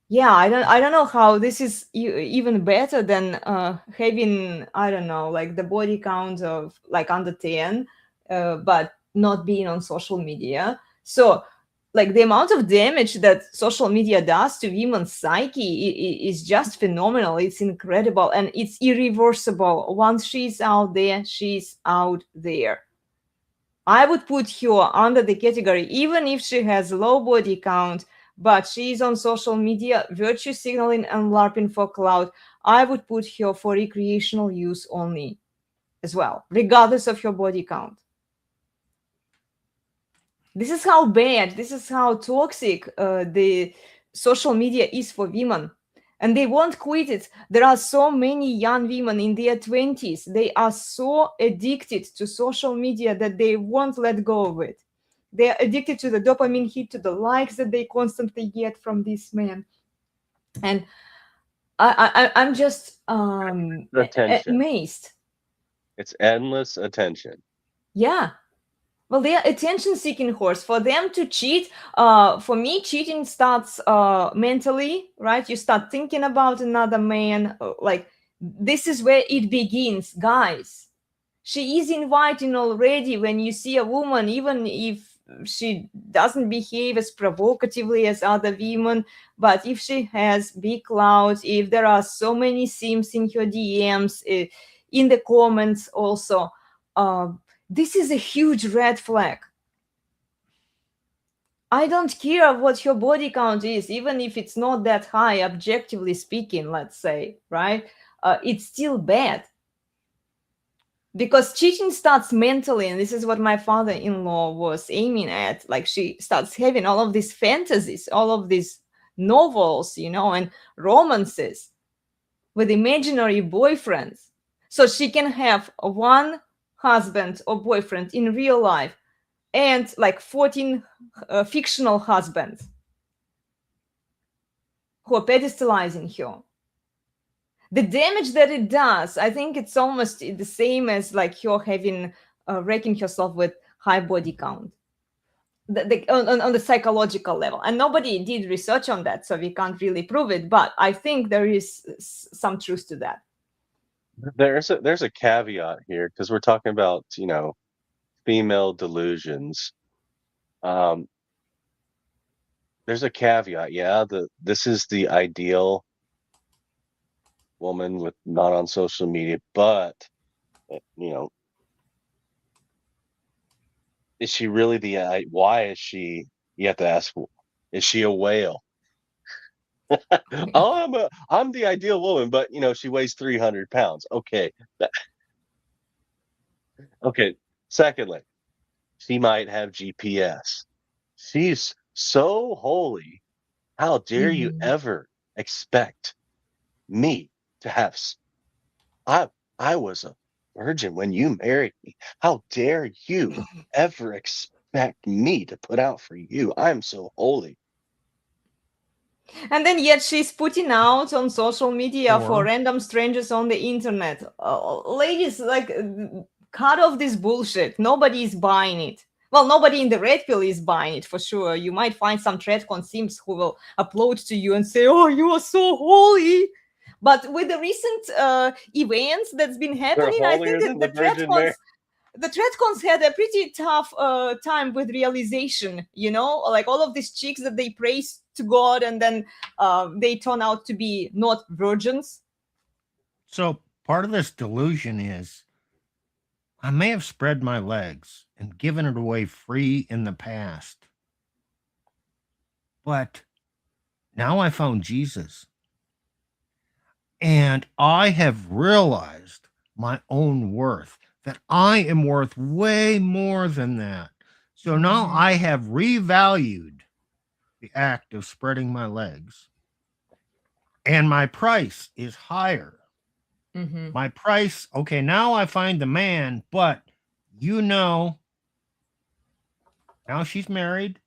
Yeah, I don't know how this is even better than having, I don't know, like the body count of like under 10, but not being on social media. So like the amount of damage that social media does to women's psyche is just phenomenal. It's incredible and it's irreversible. Once she's out there, she's out there. I would put her under the category, even if she has low body count, but she's on social media, virtue signaling and LARPing for clout. I would put her for recreational use only as well, regardless of her body count. This is how bad, this is how toxic the social media is for women. And they won't quit it. There are so many young women in their 20s. They are so addicted to social media that they won't let go of it. They are addicted to the dopamine hit, to the likes that they constantly get from this man. And I'm just Attention. amazed. It's endless attention. Yeah. Well, they are attention-seeking whores. For them to cheat, for me, cheating starts mentally, right? You start thinking about another man. Like, this is where it begins, guys. She is inviting already when you see a woman, even if she doesn't behave as provocatively as other women, but if she has big clout, if there are so many sims in her DMs, in the comments also, this is a huge red flag. I don't care what your body count is, even if it's not that high, objectively speaking, let's say, right? It's still bad. Because cheating starts mentally, and this is what my father-in-law was aiming at. Like, she starts having all of these fantasies, all of these novels, you know, and romances with imaginary boyfriends. So she can have one husband or boyfriend in real life and like 14 fictional husbands who are pedestalizing her. The damage that it does, I think it's almost the same as like her having wrecking herself with high body count on the psychological level. And nobody did research on that, so we can't really prove it. But I think there is some truth to that. There's a caveat here because we're talking about, you know, female delusions. There's a caveat. Yeah, this is the ideal woman with not on social media, but you know, is she really the why is she, you have to ask, is she a whale? Oh, I'm the ideal woman, but you know, she weighs 300 pounds. Okay. Okay. Secondly, she might have GPS. She's so holy. How dare you Mhm. ever expect me to have I was a virgin when you married me. How dare you ever expect expect me to put out for you? I'm so holy. And then yet she's putting out on social media for Or- random strangers on the internet. Ladies, like, cut off this bullshit. Nobody is buying it. Well, nobody in the red pill is buying it for sure. You might find some Tredcon simps who will upload to you and say, "Oh, you are so holy." But with the recent events that's been They're happening, I holier think than that the Virgin Mary. the Tredcons had a pretty tough time with realization, you know, like all of these chicks that they praise to God and then they turn out to be not virgins. So part of this delusion is I may have spread my legs and given it away free in the past, but now I found Jesus and I have realized my own worth, that I am worth way more than that. So now I have revalued the act of spreading my legs, and my price is higher. My price, okay, now I find the man, but now she's married.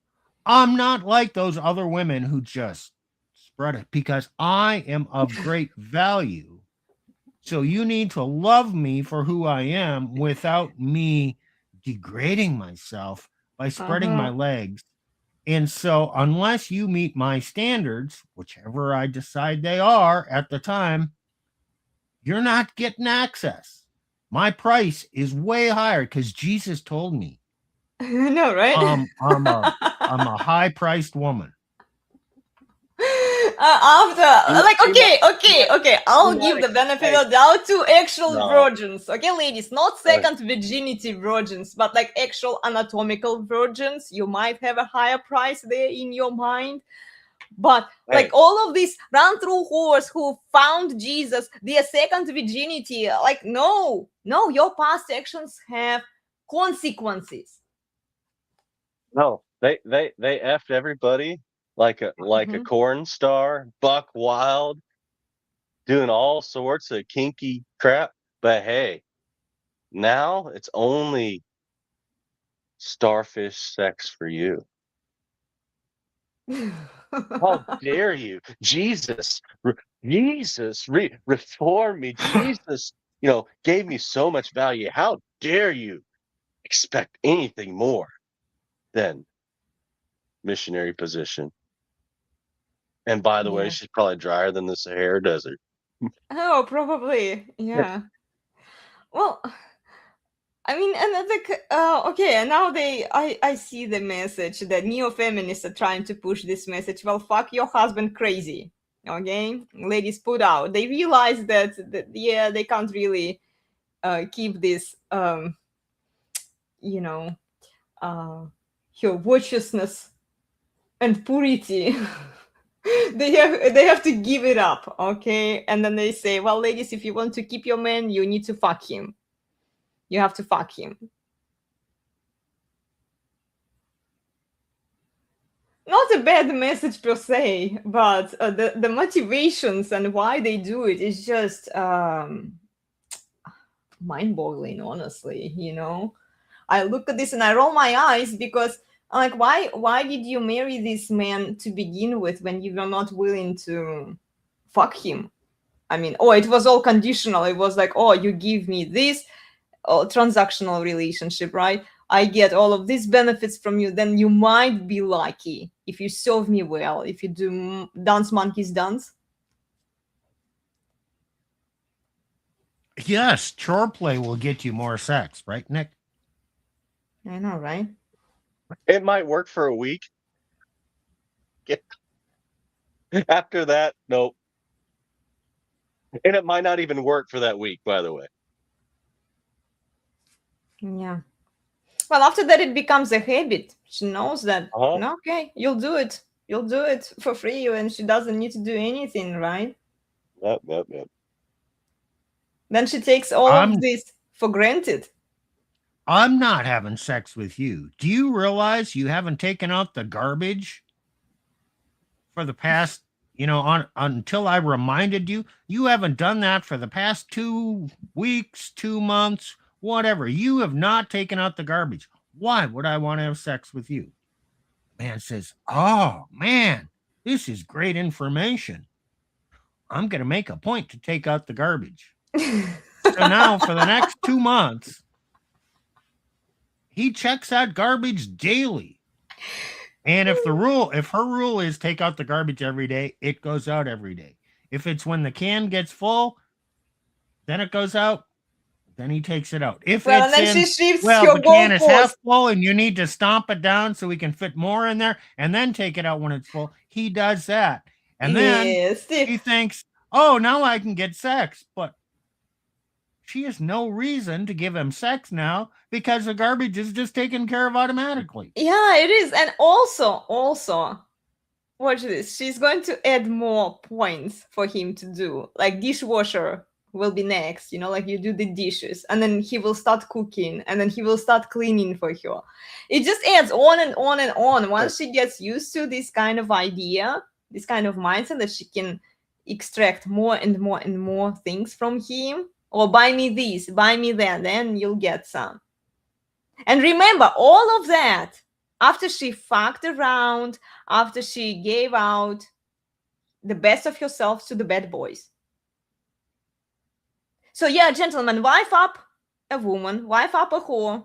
I'm not like those other women who just spread it because I am of great value. So you need to love me for who I am without me degrading myself by spreading my legs. And so unless you meet my standards, whichever I decide they are at the time, you're not getting access. My price is way higher because Jesus told me No, right? I'm a high-priced woman. Okay, I'll give the benefit of doubt to actual No. virgins. Okay, ladies, not second virginity virgins, but like actual anatomical virgins. You might have a higher price there in your mind. But like all of these run through whores who found Jesus, their second virginity, like no, your past actions have consequences. No, they effed everybody like a corn star, buck wild, doing all sorts of kinky crap. But hey, now it's only starfish sex for you. How dare you? Jesus reform me. Jesus, gave me so much value. How dare you expect anything more than missionary position? And by the way, she's probably drier than the Sahara Desert. Oh, probably. Yeah. Well, I mean, and okay, and now I see the message that neo-feminists are trying to push this message. Well, fuck your husband crazy. Okay, ladies put out. They realize that they can't really keep this, her virtuousness and purity. they have to give it up, okay? And then they say, well, ladies, if you want to keep your man, you need to fuck him. You have to fuck him. Not a bad message per se, but the motivations and why they do it is just mind-boggling, honestly. I look at this and I roll my eyes because I'm like, why did you marry this man to begin with when you were not willing to fuck him? I mean, it was all conditional. It was like, you give me this transactional relationship, right? I get all of these benefits from you, then you might be lucky if you serve me well, if you do dance monkeys dance. Yes, chore play will get you more sex, right, Nick? I know, right? It might work for a week. After that, nope. And it might not even work for that week, by the way. Yeah. Well, after that, it becomes a habit. She knows that, okay, you'll do it. You'll do it for free, and she doesn't need to do anything, right? Yep. Then she takes all of this for granted. I'm not having sex with you. Do you realize you haven't taken out the garbage for the past, until I reminded you? You haven't done that for the past 2 weeks, 2 months, whatever. You have not taken out the garbage. Why would I want to have sex with you? The man says, oh, man, this is great information. I'm going to make a point to take out the garbage. So now for the next 2 months, he checks out garbage daily. And if her rule is take out the garbage every day, it goes out every day. If it's when the can gets full, then it goes out, then he takes it out. If Well, it's and then in, she shifts well, your the can is half goalpost. full and you need to stomp it down so we can fit more in there and then take it out when it's full, he does that. And then Yes. he thinks, oh, now I can get sex. But she has no reason to give him sex now because the garbage is just taken care of automatically. Yeah, it is. And also, watch this. She's going to add more points for him to do. Like dishwasher will be next, like you do the dishes, and then he will start cooking, and then he will start cleaning for her. It just adds on and on and on. Once she gets used to this kind of idea, this kind of mindset that she can extract more and more and more things from him, or buy me this, buy me that, then you'll get some. And remember, all of that after she fucked around, after she gave out the best of herself to the bad boys. So yeah, gentlemen, wife up a woman, wife up a whore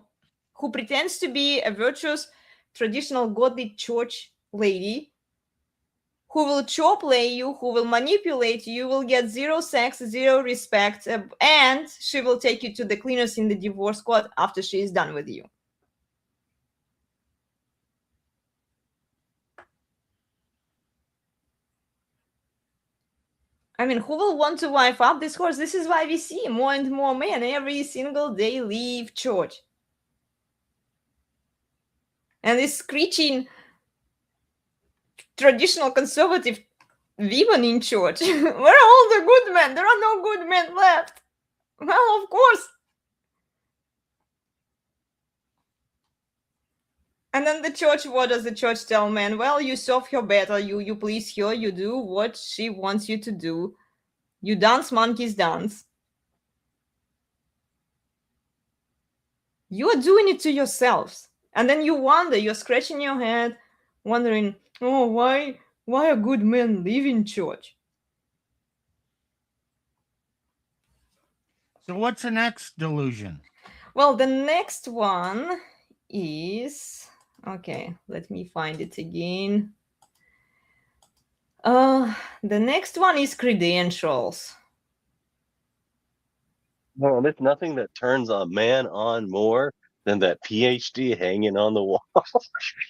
who pretends to be a virtuous, traditional, godly church lady, who will chop lay you, who will manipulate you, will get zero sex, zero respect, and she will take you to the cleaners in the divorce court after she is done with you. I mean, who will want to wife up this horse? This is why we see more and more men every single day leave church. And this screeching traditional conservative women in church. Where are all the good men? There are no good men left. Well, of course. And then the church, what does the church tell men? Well, you serve her better, you please her, you do what she wants you to do. You dance monkeys dance. You are doing it to yourselves. And then you wonder, you're scratching your head, wondering, oh, why are good men leaving church? So what's the next delusion? Well, the next one is, okay, let me find it again. The next one is credentials. Well, there's nothing that turns a man on more than that PhD hanging on the wall.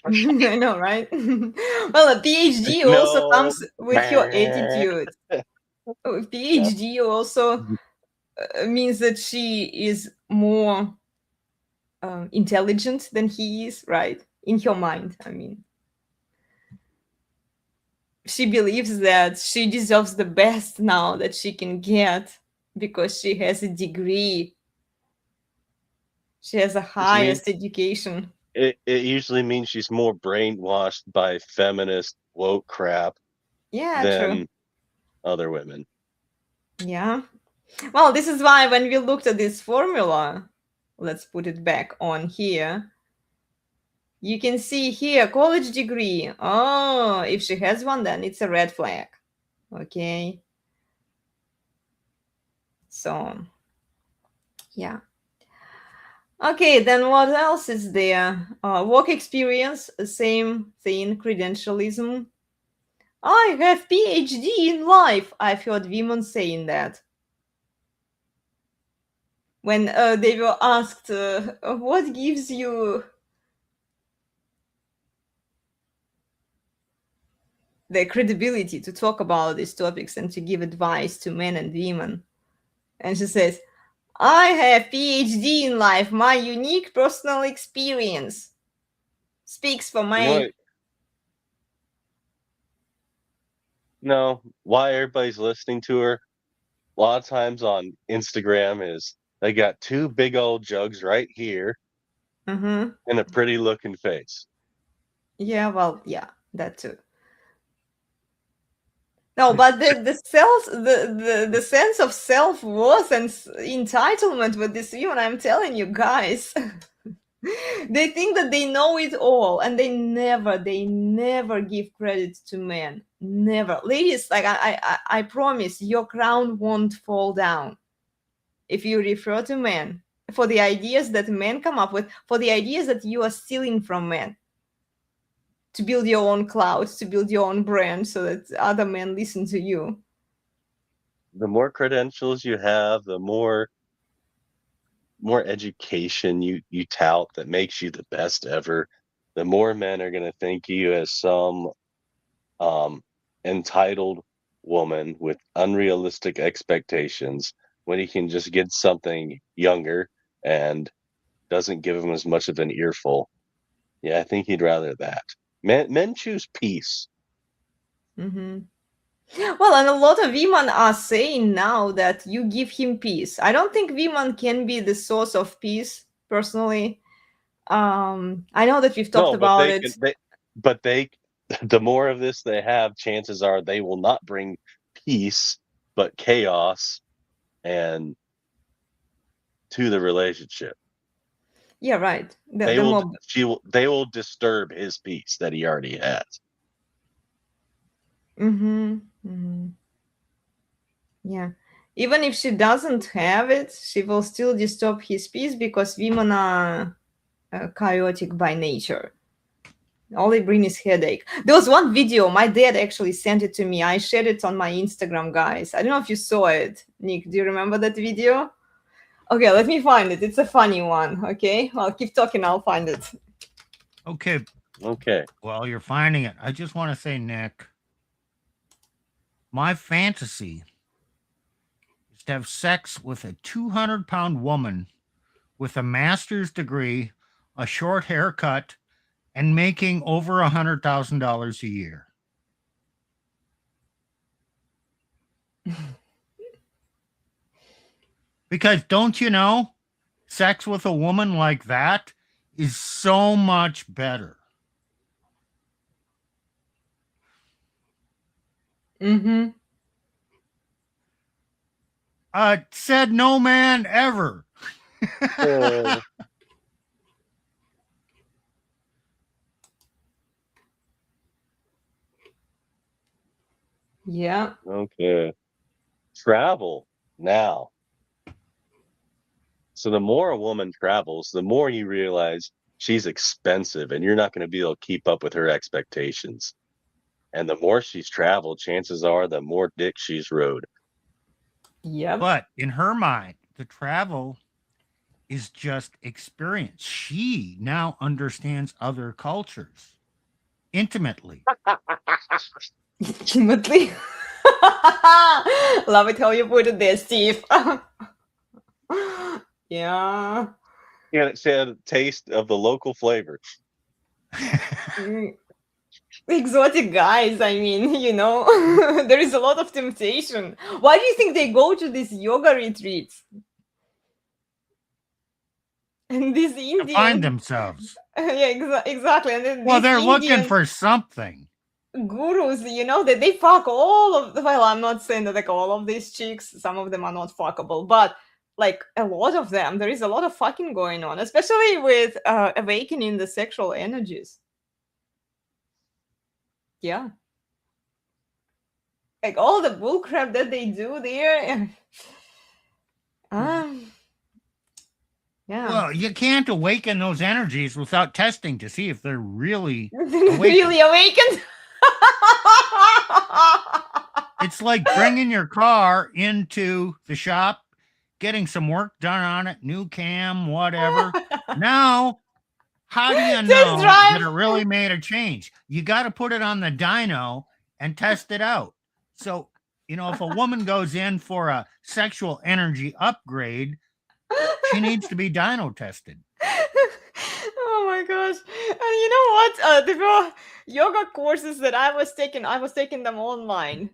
I know, right? Well, a PhD also comes with your attitude. PhD also means that she is more intelligent than he is, right? In her mind, I mean. She believes that she deserves the best now that she can get because she has a degree. She has a highest education. It usually means she's more brainwashed by feminist woke crap than other women. Yeah. Well, this is why when we looked at this formula, let's put it back on here. You can see here, college degree. Oh, if she has one, then it's a red flag. Okay. So, yeah. Okay, then what else is there? Work experience, same thing, credentialism. I have PhD in life. I've heard women saying that. When they were asked, what gives you the credibility to talk about these topics and to give advice to men and women? And she says, I have PhD in life. My unique personal experience speaks for my... No, why everybody's listening to her a lot of times on Instagram is they got two big old jugs right here and a pretty looking face. Yeah, well, yeah, that too. No, but the sense of self-worth and entitlement with this woman, I'm telling you guys, They think that they know it all, and they never give credit to men. Never. Ladies, like I promise, your crown won't fall down if you refer to men for the ideas that men come up with, for the ideas that you are stealing from men to build your own cloud, to build your own brand so that other men listen to you. The more credentials you have, the more education you tout that makes you the best ever, the more men are going to think of you as some entitled woman with unrealistic expectations when he can just get something younger and doesn't give him as much of an earful. Yeah, I think he'd rather that. Men choose peace. Mm-hmm. Well, and a lot of women are saying now that you give him peace. I don't think women can be the source of peace, personally. I know that we've talked No, but about they it. can. They the more of this they have, chances are they will not bring peace, but chaos and to the relationship. Yeah, right. They will disturb his peace that he already has. Mm-hmm. Mm-hmm. Yeah. Even if she doesn't have it, she will still disturb his peace because women are chaotic by nature. All they bring is headache. There was one video, my dad actually sent it to me. I shared it on my Instagram, guys. I don't know if you saw it. Nick, do you remember that video? Okay, let me find it. It's a funny one. Okay, well, keep talking. I'll find it. Okay. Okay. Well, you're finding it. I just want to say, Nick, my fantasy is to have sex with a 200-pound woman with a master's degree, a short haircut, and making over $100,000 a year. Because don't you know, sex with a woman like that is so much better. Mm-hmm. Said no man ever. Yeah. Okay. Travel now. So the more a woman travels, the more you realize she's expensive and you're not going to be able to keep up with her expectations. And the more she's traveled, chances are the more dick she's rode. Yep. But in her mind, the travel is just experience. She now understands other cultures intimately. Intimately. Love it how you put it there, Steve. Yeah. And it said a taste of the local flavor. Exotic guys, I mean, you know, there is a lot of temptation. Why do you think they go to these yoga retreats? And these Indian To find themselves. Yeah, exactly. And then Well, these they're looking Indian for something. gurus, you know, that they fuck all of, well, I'm not saying that like all of these chicks, some of them are not fuckable, but like a lot of them, there is a lot of fucking going on, especially with awakening the sexual energies. Yeah. Like all the bullcrap that they do there. Yeah. Well, you can't awaken those energies without testing to see if they're really Really awakened. It's like bringing your car into the shop, getting some work done on it, new cam, whatever. Now, how do you know that it really made a change? You got to put it on the dyno and test it out. So, you know, if a woman goes in for a sexual energy upgrade, she needs to be dyno tested. Oh my gosh. And you know what? There were yoga courses that I was taking them online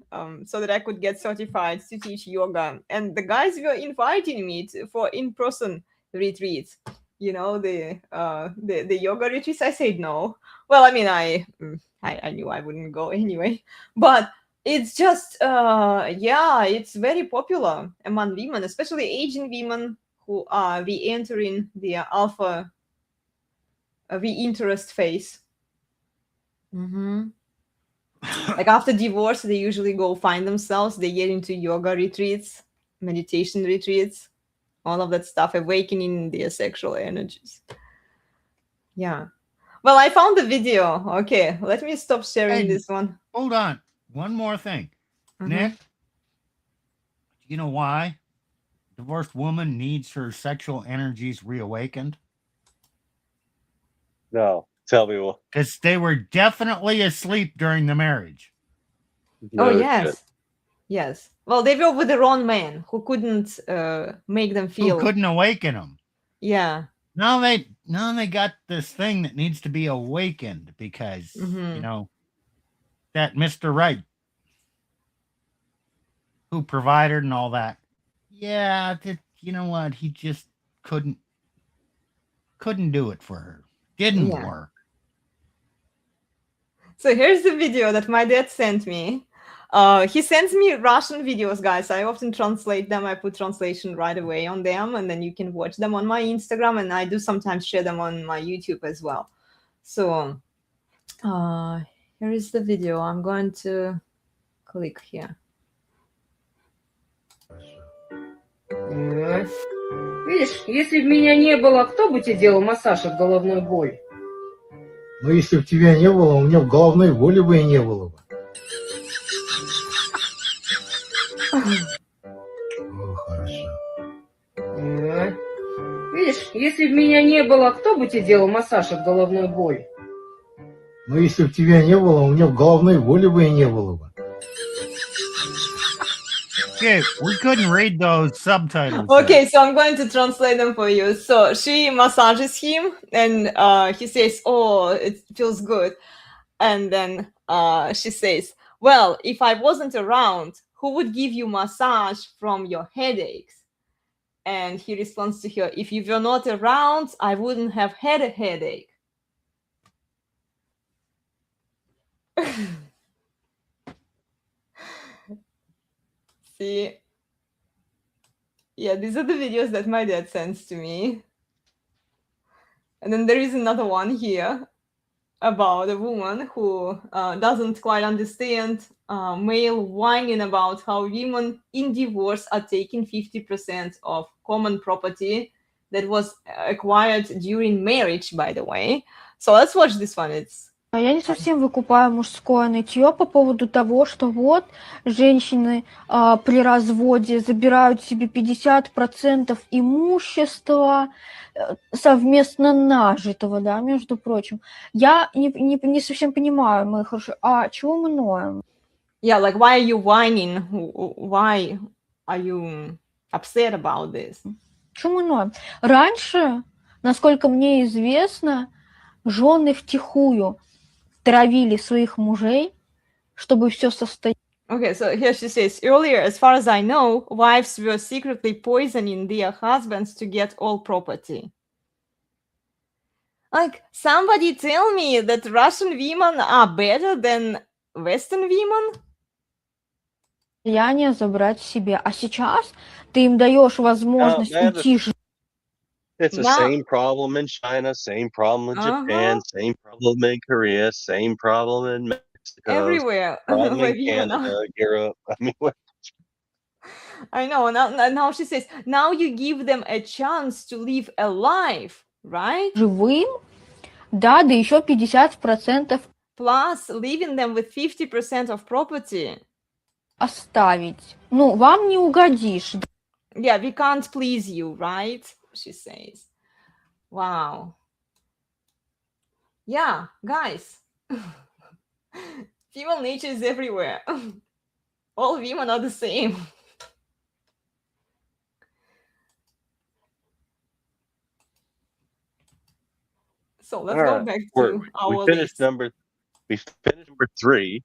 so that I could get certified to teach yoga. And the guys were inviting me for in-person retreats. You know, the yoga retreats. I said no. Well, I mean, I knew I wouldn't go anyway. But it's just yeah, it's very popular among women, especially Asian women who are re-entering the alpha the interest phase. Like after divorce, they usually go find themselves. They get into yoga retreats, meditation retreats, all of that stuff, awakening their sexual energies. Yeah. Well, I found the video. Okay, let me stop sharing Hey, this one. Hold on. One more thing. Nick, you know why divorced woman needs her sexual energies reawakened? No, tell me what. Because they were definitely asleep during the marriage. Oh, No yes. shit. Yes. Well, they were with the wrong man who couldn't make them Who feel. couldn't awaken them. Yeah. Now they got this thing that needs to be awakened because you know that Mr. Right who provided and all that. Yeah, you know what? He just couldn't do it for her. Didn't work. So here's the video that my dad sent me. He sends me Russian videos, guys. I often translate them. I put translation right away on them, and then you can watch them on my Instagram, and I do sometimes share them on my YouTube as well. So here is the video. I'm going to click here. Видишь, если бы меня не было, кто бы тебе делал массаж от головной боли? Ну, если бы тебя не было, у меня головной боли бы и не было бы. О, хорошо. Видишь, если бы меня не было, кто бы тебе делал массаж от головной боли? Ну, если бы тебя не было, у меня головной боли бы и не было бы. Okay, we couldn't read those subtitles. Okay, so I'm going to translate them for you. So she massages him, and he says, "Oh, it feels good." And then she says, "Well, if I wasn't around, who would give you massage from your headaches?" And he responds to her, "If you were not around, I wouldn't have had a headache." See? Yeah, these are the videos that my dad sends to me. And then there is another one here about a woman who doesn't quite understand male whining about how women in divorce are taking 50% of common property that was acquired during marriage, by the way. So let's watch this one. Я не совсем выкупаю мужское нытье по поводу того, что вот женщины при разводе забирают себе 50% имущества совместно нажитого, да, между прочим. Я не совсем понимаю, мои хорошие, а чего мы ноем? Yeah, like, why are you whining? Why are you upset about this? Чего мы ноем? Раньше, насколько мне известно, жены втихую травили своих мужей, чтобы все состоялось. Okay, so here she says, earlier, as far as I know, wives were secretly poisoning their husbands to get all property. Like, somebody tell me that Russian women are better than Western women? Влияние забрать себе. А сейчас ты им даешь возможность уйти жить. It's the same problem in China, same problem in Japan, same problem in Korea, same problem in Mexico, everywhere. problem in Canada, Europe. I mean, what? I know. Now she says, now you give them a chance to live a life, right? Живым, да еще 50%. Plus leaving them with 50% of property. Оставить. Ну, вам не угодишь. Yeah, we can't please you, right? She says. Wow. Yeah, guys. Female nature is everywhere. All women are the same. So let's go back to our we finished list. number 3,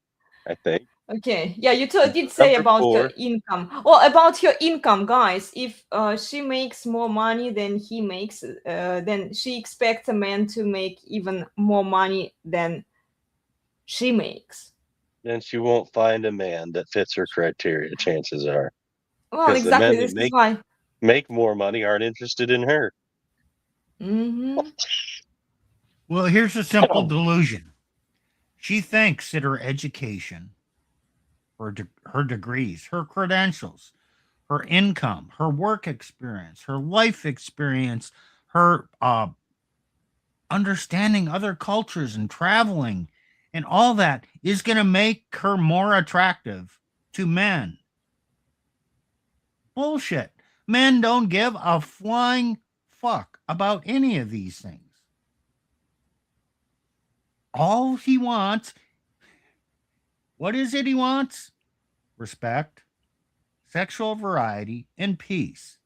I think. Okay, yeah, you did say about her income. Well, about her income, guys, if she makes more money than he makes, then she expects a man to make even more money than she makes. Then she won't find a man that fits her criteria, chances are. Well, exactly, this is why. Make more money aren't interested in her. Mm-hmm. Well, here's a simple delusion. She thinks that her education, her degrees, her credentials, her income, her work experience, her life experience, her understanding other cultures and traveling and all that is going to make her more attractive to men. Bullshit. Men don't give a flying fuck about any of these things. All he wants, what is it he wants? Respect, sexual variety, and peace.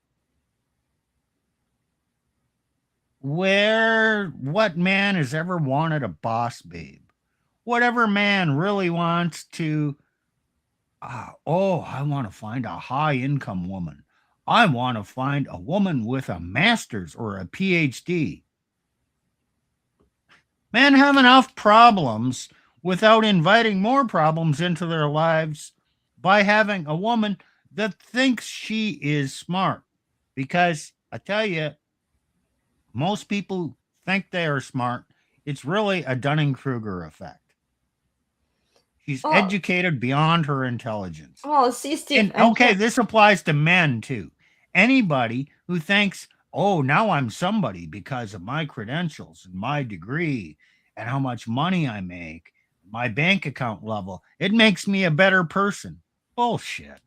What man has ever wanted a boss babe? Whatever man really wants to, I want to find a high income woman. I want to find a woman with a master's or a PhD. Men have enough problems without inviting more problems into their lives by having a woman that thinks she is smart. Because I tell you, most people think they are smart. It's really a Dunning-Kruger effect. She's educated beyond her intelligence. Well, see, Steve. And okay, this applies to men too. Anybody who thinks, oh, now I'm somebody because of my credentials and my degree and how much money I make, my bank account level, it makes me a better person. Bullshit.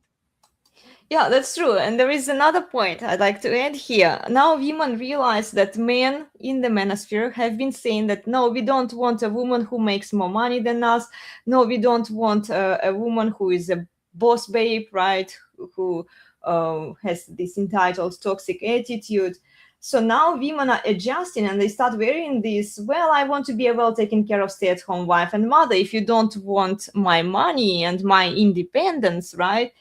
Yeah, that's true. And there is another point I'd like to add here. Now women realize that men in the manosphere have been saying that, no, we don't want a woman who makes more money than us. No, we don't want a woman who is a boss babe, right? Who has this entitled toxic attitude. So now women are adjusting and they start wearing this, well, I want to be a well taken care of stay-at-home wife and mother. If you don't want my money and my independence, right?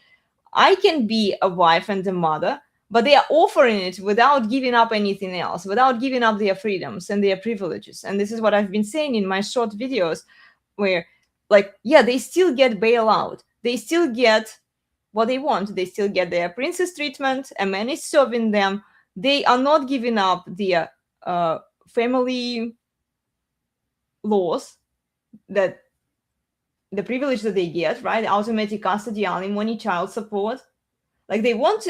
I can be a wife and a mother, but they are offering it without giving up anything else, without giving up their freedoms and their privileges. And this is what I've been saying in my short videos where, like, yeah, they still get bailout. They still get what they want. They still get their princess treatment. A man is serving them. They are not giving up their family laws, that the privilege that they get, right? Automatic custody, alimony, child support. Like they want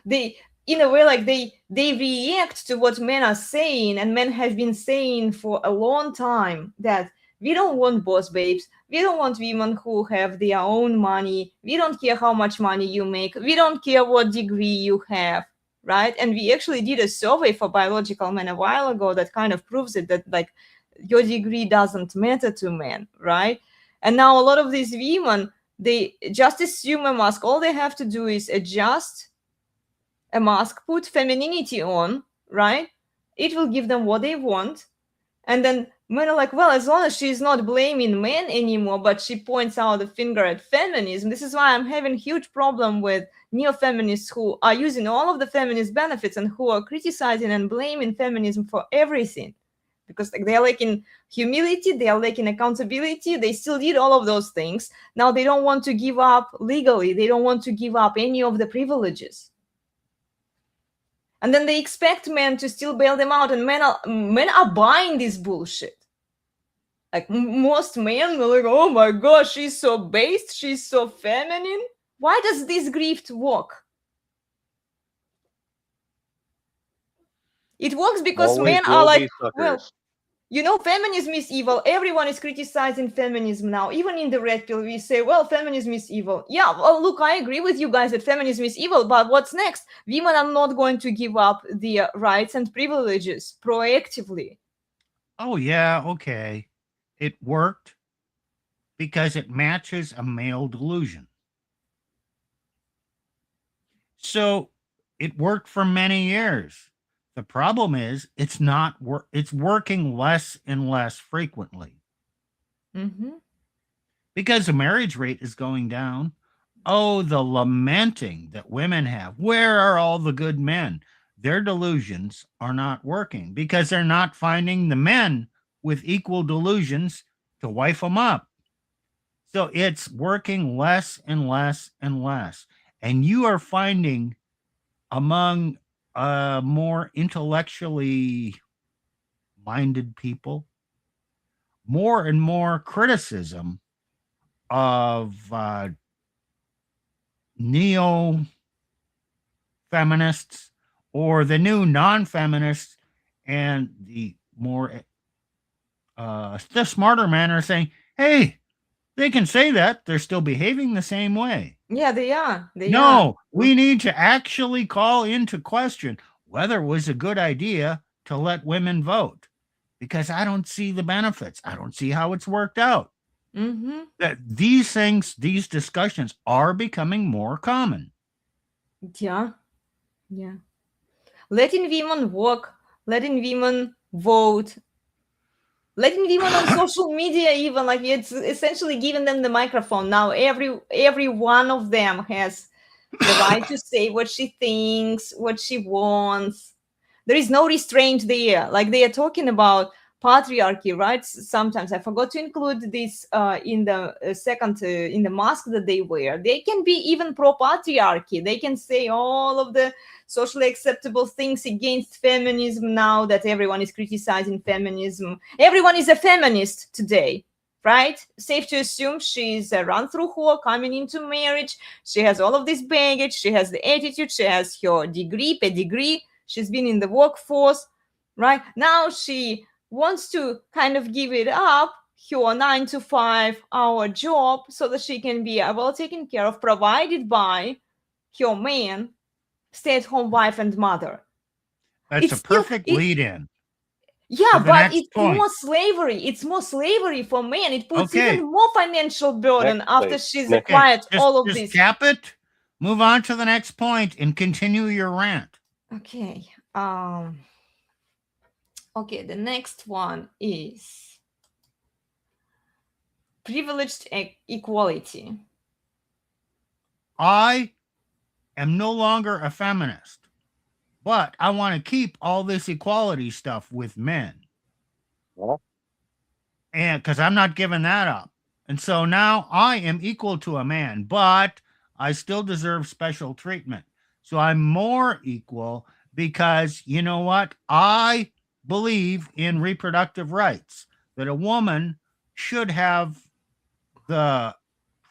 they in a way, like they react to what men are saying, and men have been saying for a long time that we don't want boss babes. We don't want women who have their own money. We don't care how much money you make. We don't care what degree you have, right? And we actually did a survey for biological men a while ago that kind of proves it, that like your degree doesn't matter to men, right? And now a lot of these women, they just assume a mask. All they have to do is adjust a mask, put femininity on, right? It will give them what they want. And then men are like, well, as long as she's not blaming men anymore, but she points out the finger at feminism. This is why I'm having huge problem with neo-feminists who are using all of the feminist benefits and who are criticizing and blaming feminism for everything. Because like they're lacking humility, they are lacking accountability. They still did all of those things. Now they don't want to give up legally. They don't want to give up any of the privileges. And then they expect men to still bail them out. And men are buying this bullshit. Like most men are like, oh my gosh, she's so based, she's so feminine. Why does this grift work? It works because Always men will are be like, suckers. well, you know, feminism is evil. Everyone is criticizing feminism now. Even in the red pill, we say, well, feminism is evil. Yeah, well, look, I agree with you guys that feminism is evil, but what's next? Women are not going to give up their rights and privileges proactively. Oh, yeah, okay. It worked because it matches a male delusion. So it worked for many years. The problem is it's not it's working less and less frequently. Mm-hmm. Because the marriage rate is going down. Oh, the lamenting that women have. Where are all the good men? Their delusions are not working because they're not finding the men with equal delusions to wife them up. So it's working less and less and less. And you are finding among more intellectually minded people, more and more criticism of neo-feminists or the new non-feminists, and the smarter men are saying, hey, they can say that. They're still behaving the same way. Yeah, they are. No, we need to actually call into question whether it was a good idea to let women vote, because I don't see the benefits. I don't see how it's worked out. That these things, these discussions are becoming more common. Yeah. Letting women work, letting women vote, letting women on social media, even, like, it's essentially giving them the microphone. Now every one of them has the right to say what she thinks, what she wants. There is no restraint there. Like, they are talking about patriarchy, right? Sometimes I forgot to include this in the second in the mask that they wear. They can be even pro-patriarchy. They can say all of the socially acceptable things against feminism now that everyone is criticizing feminism. Everyone is a feminist today, right? Safe to assume she's a run-through whore coming into marriage. She has all of this baggage. She has the attitude. She has her pedigree. She's been in the workforce, right? Now she wants to kind of give it up, her 9-to-5-hour job, so that she can be well taken care of, provided by her man, stay-at-home wife and mother. That's a perfect lead-in. Yeah, but it's more slavery. It's more slavery for men. It puts even more financial burden after she's acquired all of this. Cap it, move on to the next point, and continue your rant. Okay. Okay, the next one is privileged equality. I am no longer a feminist, but I want to keep all this equality stuff with men. Well, and because I'm not giving that up. And so now I am equal to a man, but I still deserve special treatment. So I'm more equal because, you know what? I believe in reproductive rights, that a woman should have the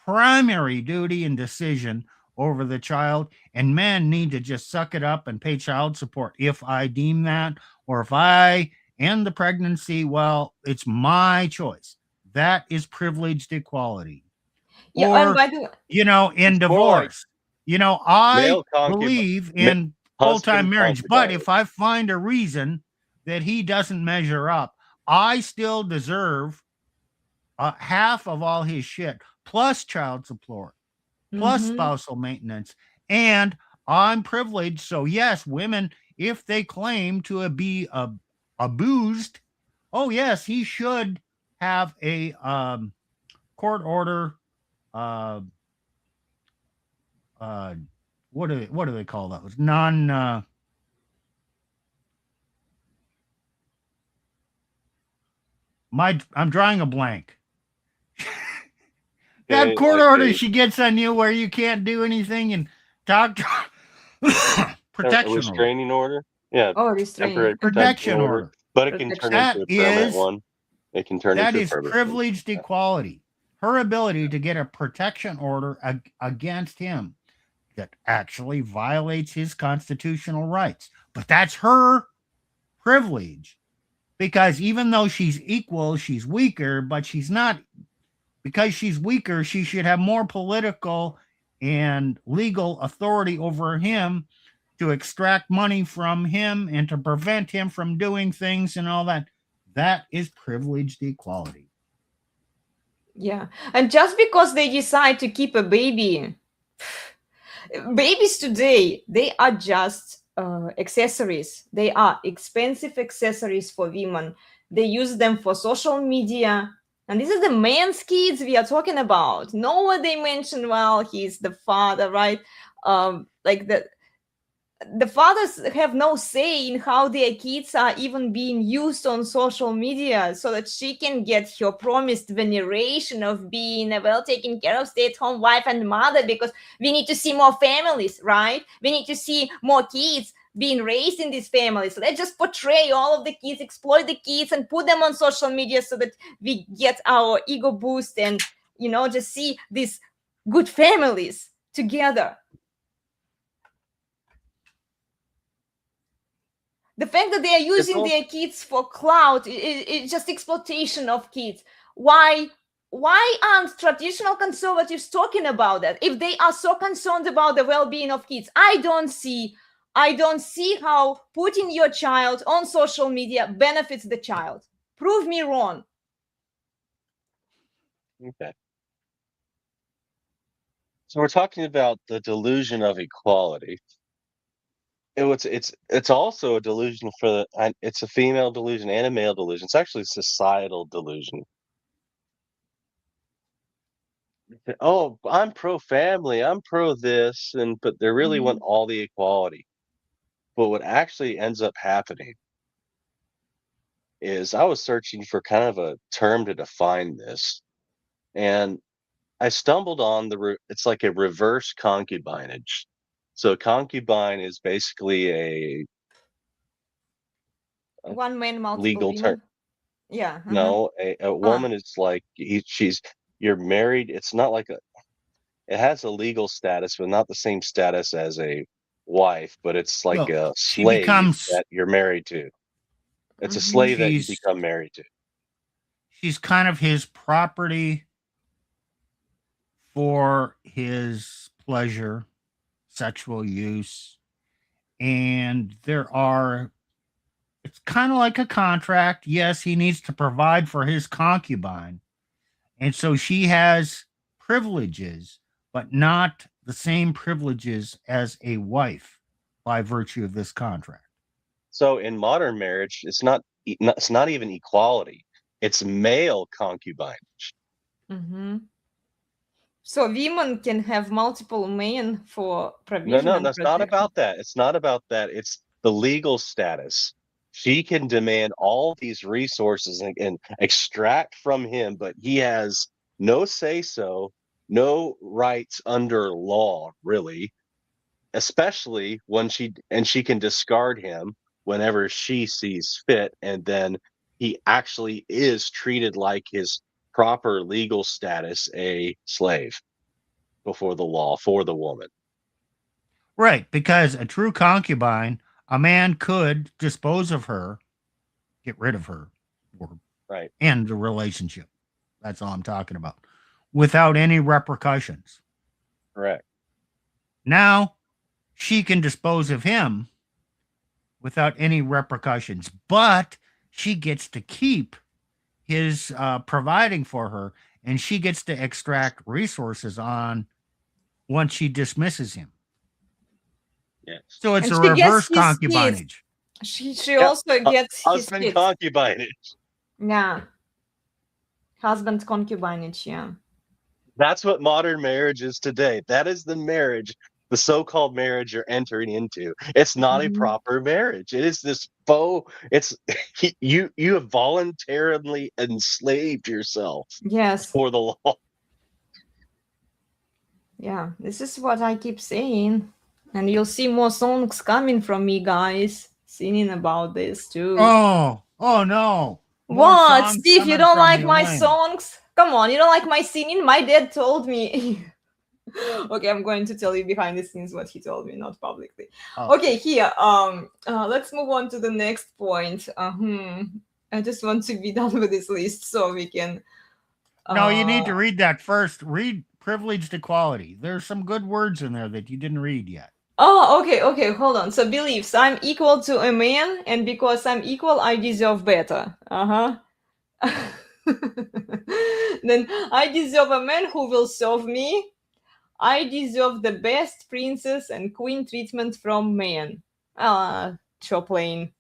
primary duty and decision over the child, and men need to just suck it up and pay child support if I deem that, or if I end the pregnancy, well, it's my choice. That is privileged equality. Yeah, or, and by the way, you know, in divorce, you know, I believe in full-time marriage, but if I find a reason that he doesn't measure up, I still deserve half of all his shit, plus child support, plus spousal maintenance. And I'm privileged. So yes, women, if they claim to be abused, oh yes, he should have a court order. What do they call those? I'm drawing a blank. That court order she gets on you where you can't do anything and talk to protection a restraining order. Yeah. Restraining. Protection order. But it can turn into a permanent one. It can turn into a permanent. That is privileged equality. Her ability to get a protection order against him that actually violates his constitutional rights. But that's her privilege, because even though she's equal, she's weaker, but she's not. Because she's weaker, she should have more political and legal authority over him to extract money from him and to prevent him from doing things and all that. That is privileged equality. Yeah. And just because they decide to keep a baby, babies today, they are just accessories. They are expensive accessories for women. They use them for social media. And this is the man's kids we are talking about. Nowhere they mention, well, he's the father, right? Like the fathers have no say in how their kids are even being used on social media, so that she can get her promised veneration of being a well taken care of stay-at-home wife and mother, because we need to see more families, right? We need to see more kids. being raised in these families. Let's just portray all of the kids, exploit the kids, and put them on social media so that we get our ego boost and, you know, just see these good families together. The fact that they are using their kids for clout is just exploitation of kids. Why aren't traditional conservatives talking about that? If they are so concerned about the well-being of kids, I don't see how putting your child on social media benefits the child. Prove me wrong. Okay. So we're talking about the delusion of equality. It's also a delusion it's a female delusion and a male delusion. It's actually a societal delusion. Oh, I'm pro family, I'm pro this, but they really want all the equality. But what actually ends up happening is I was searching for kind of a term to define this, and I stumbled on it's like a reverse concubinage. So a concubine is basically a One man, multiple legal women. term. Yeah. No, a woman is like you're married. It's not like it has a legal status, but not the same status as a wife, but it's like Well, a she slave becomes- that you're married to. It's a slave that you She's- become married to. She's kind of his property for his pleasure, sexual use. And it's kind of like a contract. Yes, he needs to provide for his concubine. And so she has privileges, but not the same privileges as a wife by virtue of this contract. So in modern marriage, it's not even equality. It's male concubinage. So women can have multiple men for provision. No, that's not about that. It's not about that. It's the legal status. She can demand all these resources and extract from him, but he has no say-so, no rights under law, really, especially when she can discard him whenever she sees fit, and then he actually is treated like his proper legal status, a slave before the law for the woman. Right, because a true concubine, a man could dispose of her, get rid of her, or end the relationship. That's all I'm talking about. Without any repercussions. Correct. Now, she can dispose of him without any repercussions, but she gets to keep his providing for her, and she gets to extract resources on once she dismisses him. Yes. So it's a reverse concubinage. She also gets husband concubinage. Yeah. Husband concubinage, yeah. That's what modern marriage is today. That is the marriage, the so-called marriage you're entering into. It's not a proper marriage. It is this faux. It's you have voluntarily enslaved yourself. Yes. For the law. Yeah, this is what I keep saying. And you'll see more songs coming from me, guys, singing about this too. Oh no. What, Steve, you don't like my songs? Come on, you don't like my singing? My dad told me. Okay, I'm going to tell you behind the scenes what he told me, not publicly. Okay, here. Let's move on to the next point. I just want to be done with this list so we can. No, you need to read that first. Read privileged equality. There's some good words in there that you didn't read yet. Oh, okay, hold on. So beliefs, I'm equal to a man, and because I'm equal, I deserve better. Then I deserve a man who will serve me. I deserve the best princess and queen treatment from men. So plain.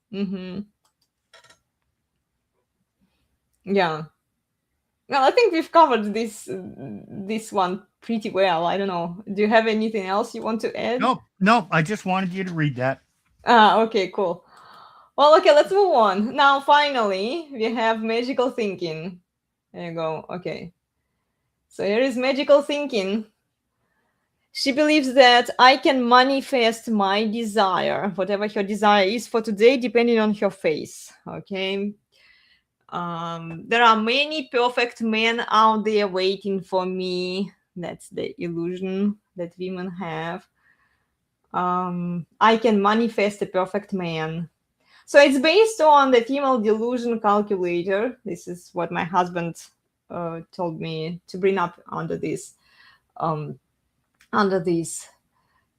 Yeah. Well, I think we've covered this one pretty well. I don't know. Do you have anything else you want to add? Nope. I just wanted you to read that. Okay, cool. Well, okay, let's move on. Now, finally, we have magical thinking. There you go. Okay. So here is magical thinking. She believes that I can manifest my desire, whatever her desire is for today, depending on her face. Okay. There are many perfect men out there waiting for me. That's the illusion that women have. I can manifest a perfect man. So it's based on the female delusion calculator. This is what my husband told me to bring up under this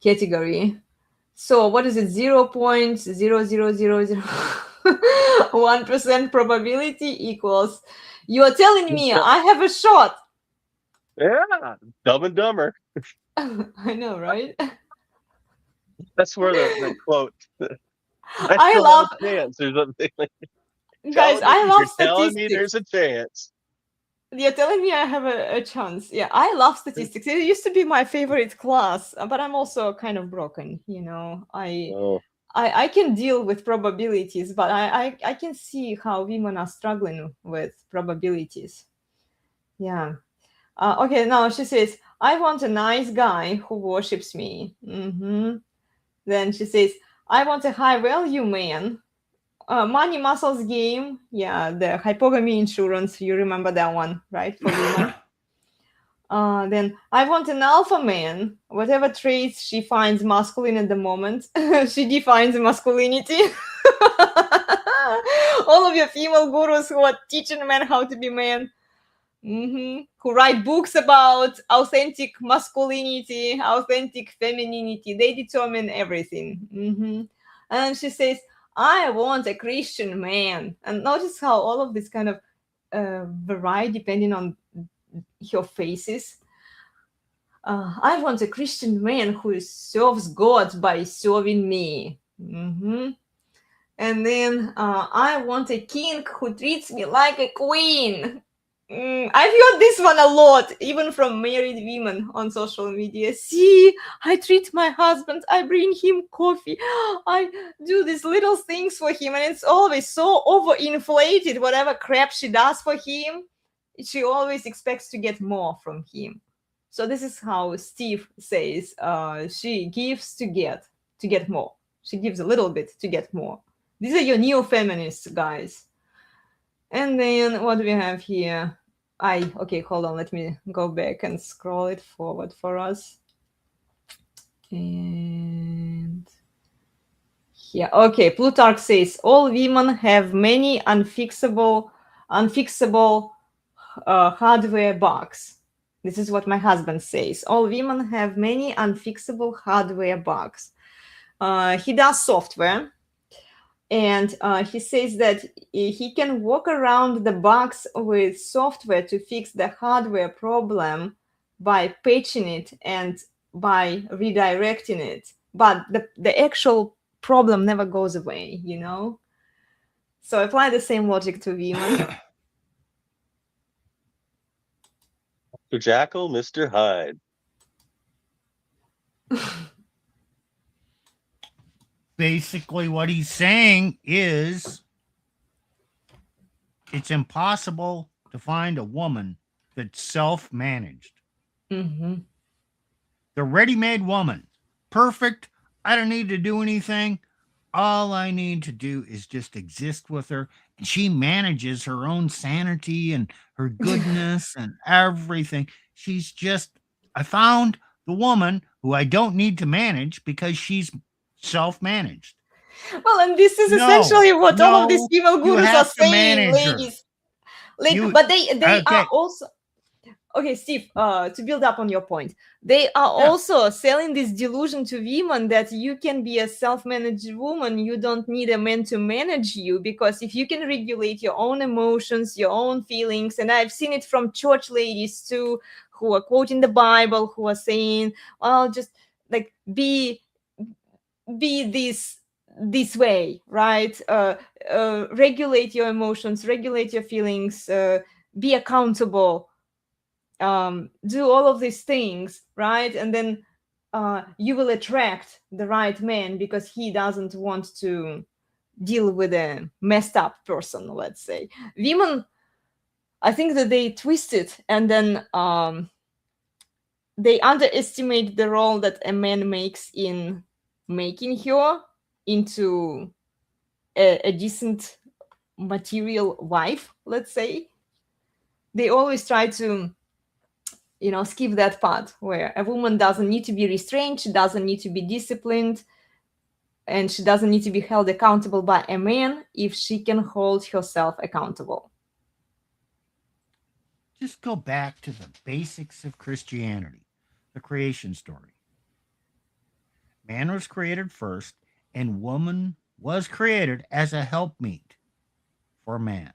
category. So what is it? 0.00001% probability equals. You are telling me I have a shot. Yeah, Dumb and Dumber. I know, right? That's where the quote. I I still love, have a chance or something. guys, I love You're telling me statistics. there's a chance. You're telling me I have a chance. Yeah, I love statistics. It used to be my favorite class, but I'm also kind of broken. You know, Oh, I can deal with probabilities, but I can see how women are struggling with probabilities. Yeah. Okay, now she says, I want a nice guy who worships me. Then she says, I want a high value man. Money muscles game. Yeah, the hypogamy insurance. You remember that one, right? For women. Then I want an alpha man. Whatever traits she finds masculine at the moment, she defines masculinity. All of your female gurus who are teaching men how to be men, who write books about authentic masculinity, authentic femininity, they determine everything. And she says, I want a Christian man. And notice how all of this kind of vary depending on your faces. I want a Christian man who serves God by serving me. And then I want a king who treats me like a queen. I've heard this one a lot, even from married women on social media. See, I treat my husband, I bring him coffee, I do these little things for him, and it's always so overinflated. Whatever crap she does for him, she always expects to get more from him. So this is how Steve says she gives to get more. She gives a little bit to get more. These are your neo-feminists, guys. And then what do we have here? Okay, hold on. Let me go back and scroll it forward for us. And here, okay, Plutarch says all women have many unfixable hardware bugs. This is what my husband says. All women have many unfixable hardware bugs. He does software. And he says that he can walk around the bugs with software to fix the hardware problem by patching it and by redirecting it. But the actual problem never goes away, you know? So apply the same logic to women. Mr. Jackal, Mr. Hyde. Basically, what he's saying is it's impossible to find a woman that's self-managed. Mm-hmm. The ready-made woman, perfect. I don't need to do anything. All I need to do is just exist with her. And she manages her own sanity and her goodness and everything. She's just, I found the woman who I don't need to manage because she's self-managed. Well, and this is essentially what all of these female gurus are saying, ladies. But they are also... Okay, Steve, to build up on your point, they are also selling this delusion to women that you can be a self-managed woman. You don't need a man to manage you, because if you can regulate your own emotions, your own feelings, and I've seen it from church ladies too, who are quoting the Bible, who are saying, well, just like be this way, right? Regulate your emotions, regulate your feelings, be accountable. Do all of these things, right? And then you will attract the right man because he doesn't want to deal with a messed up person, let's say. Women, I think that they twist it and then they underestimate the role that a man makes in making her into a decent material wife, let's say. They always try to, skip that part where a woman doesn't need to be restrained, she doesn't need to be disciplined, and she doesn't need to be held accountable by a man if she can hold herself accountable. Just go back to the basics of Christianity, the creation story. Man was created first, and woman was created as a helpmeet for man.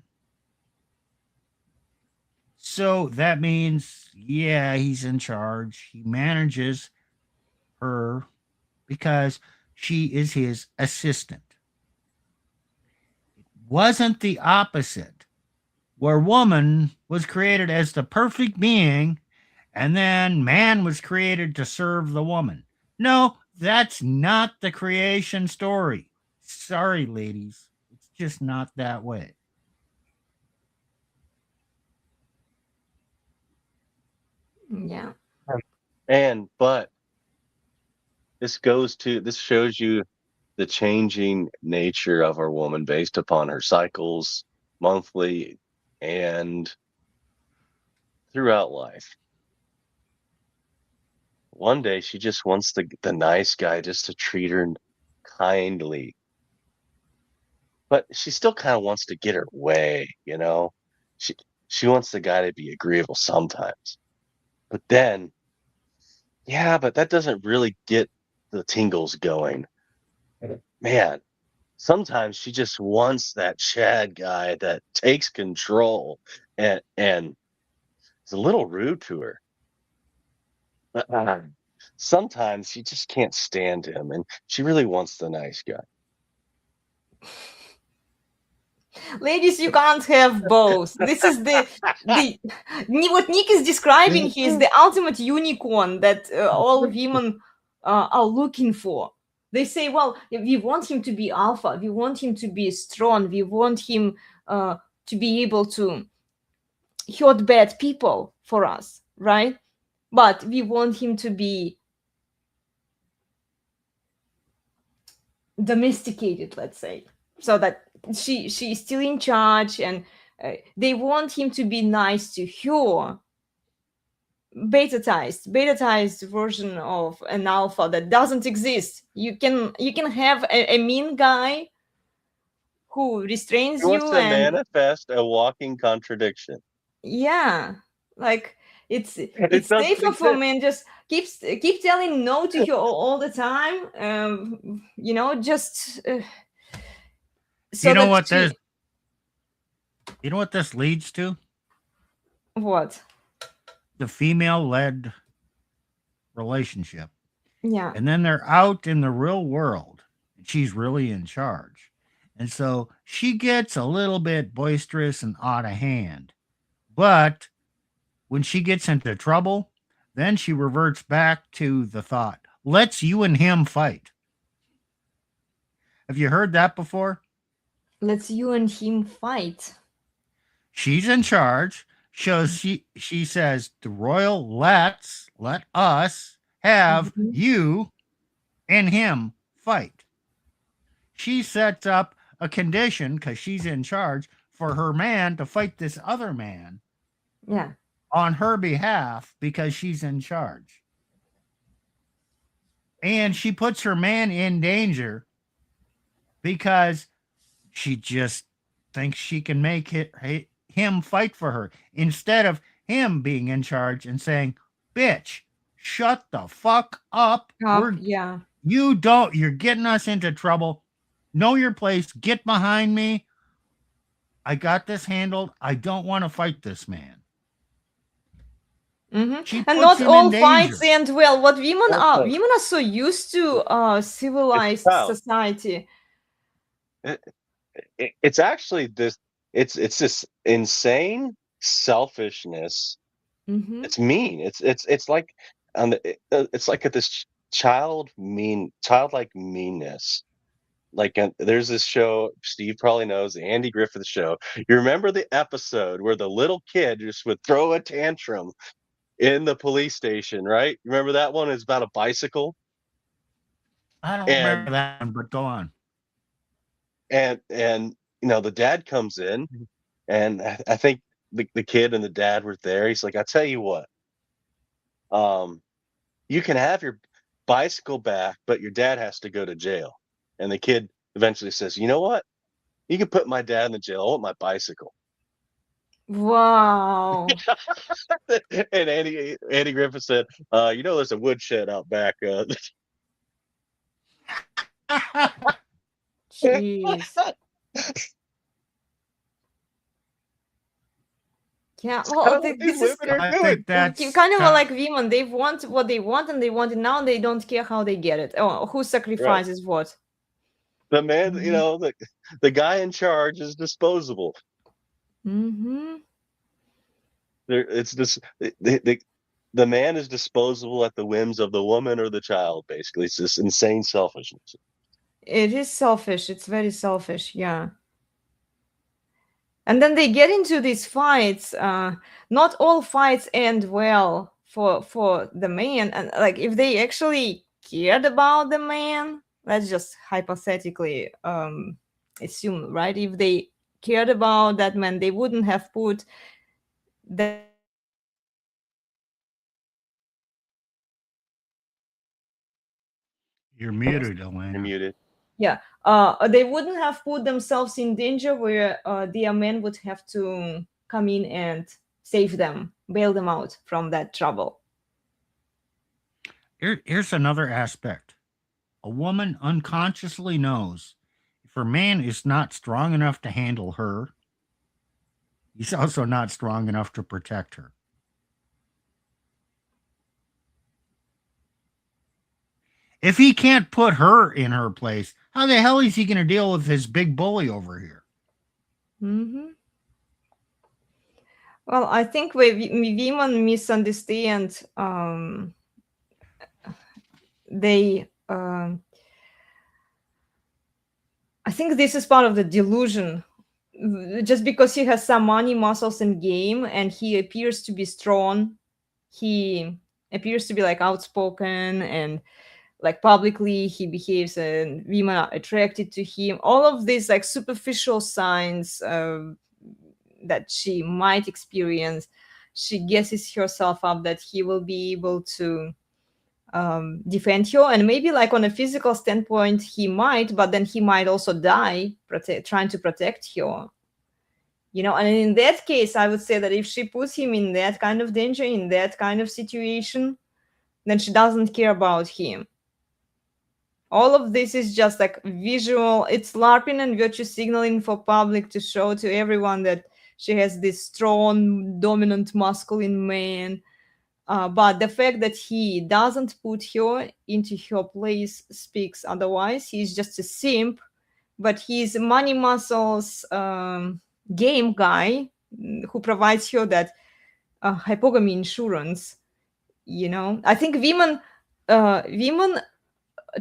So that means, yeah, he's in charge. He manages her because she is his assistant. It wasn't the opposite, where woman was created as the perfect being and then man was created to serve the woman. No, that's not the creation story. Sorry, ladies. It's just not that way. Yeah. But this shows you the changing nature of our woman based upon her cycles monthly and throughout life. One day she just wants the nice guy just to treat her kindly. But she still kind of wants to get her way, you know? She wants the guy to be agreeable sometimes. But then, yeah, but that doesn't really get the tingles going. Man, sometimes she just wants that Chad guy that takes control and is a little rude to her. But sometimes she just can't stand him and she really wants the nice guy. Ladies, you can't have both. This is what Nick is describing here is the ultimate unicorn that all women are looking for. They say, well, we want him to be alpha, we want him to be strong, we want him to be able to hurt bad people for us, right? But we want him to be domesticated, let's say, so that she's still in charge, and they want him to be nice to her. Beta-tized version of an alpha that doesn't exist. You can have a mean guy who restrains He wants you, to and manifest a walking contradiction. yeah, like it's It doesn't safer for exist. men just keep telling no to her all the time, just so You know that what she, this you know what this leads to? what? The female-led relationship. Yeah. And then they're out in the real world and she's really in charge. And so she gets a little bit boisterous and out of hand. But when she gets into trouble, then she reverts back to the thought, let's you and him fight. Have you heard that before? Let's you and him fight. She's in charge. So she says the royal let us have you and him fight. She sets up a condition because she's in charge for her man to fight this other man. Yeah. On her behalf because she's in charge. And she puts her man in danger because she just thinks she can make him fight for her instead of him being in charge and saying, bitch, shut the fuck up. You're getting us into trouble. Know your place. Get behind me. I got this handled. I don't want to fight this man. Mm-hmm. And not all fights end well. What women are so used to civilized society. It's actually this. It's this insane selfishness. Mm-hmm. It's mean. It's like it's like this childlike meanness. Like there's this show Steve probably knows, the Andy Griffith Show. You remember the episode where the little kid just would throw a tantrum in the police station, right? Remember that one? It's about a bicycle. I don't And remember that one, but go on. and the dad comes in, and I think the kid and the dad were there. He's like, I tell you what, you can have your bicycle back, but your dad has to go to jail. And the kid eventually says, you know what? You can put my dad in the jail. I want my bicycle. Wow. And Andy Griffith said, there's a woodshed out back. Jeez. Yeah, I well, don't know what these this is women are I doing. think that's kind of like women. They want what they want, and they want it now, and they don't care how they get it. Oh, who sacrifices what? The man, the guy in charge is disposable. Mm-hmm. It's this the man is disposable at the whims of the woman or the child. Basically, it's this insane selfishness. It is selfish. It's very selfish. Yeah. And then they get into these fights. Not all fights end well for the man. And like if they actually cared about the man, let's just hypothetically assume, right? If they cared about that man, they wouldn't have put that. You're muted, Elena. You're muted. Yeah, they wouldn't have put themselves in danger where their men would have to come in and save them, bail them out from that trouble. Here's another aspect. A woman unconsciously knows if her man is not strong enough to handle her, he's also not strong enough to protect her. If he can't put her in her place, how the hell is he going to deal with this big bully over here? Mm-hmm. Well, I think women misunderstand. I think this is part of the delusion. Just because he has some money, muscles, and game, and he appears to be strong, he appears to be like outspoken and like publicly he behaves and women are attracted to him. All of these like superficial signs that she might experience, she guesses herself up that he will be able to defend her, and maybe like on a physical standpoint he might, but then he might also die trying to protect her, and in that case I would say that if she puts him in that kind of danger, in that kind of situation, then she doesn't care about him. All of this is just like visual, it's LARPing and virtue signaling for public to show to everyone that she has this strong dominant masculine man. But the fact that he doesn't put her into her place speaks otherwise. He's just a simp, but he's money muscles game guy who provides her that hypogamy insurance. I think women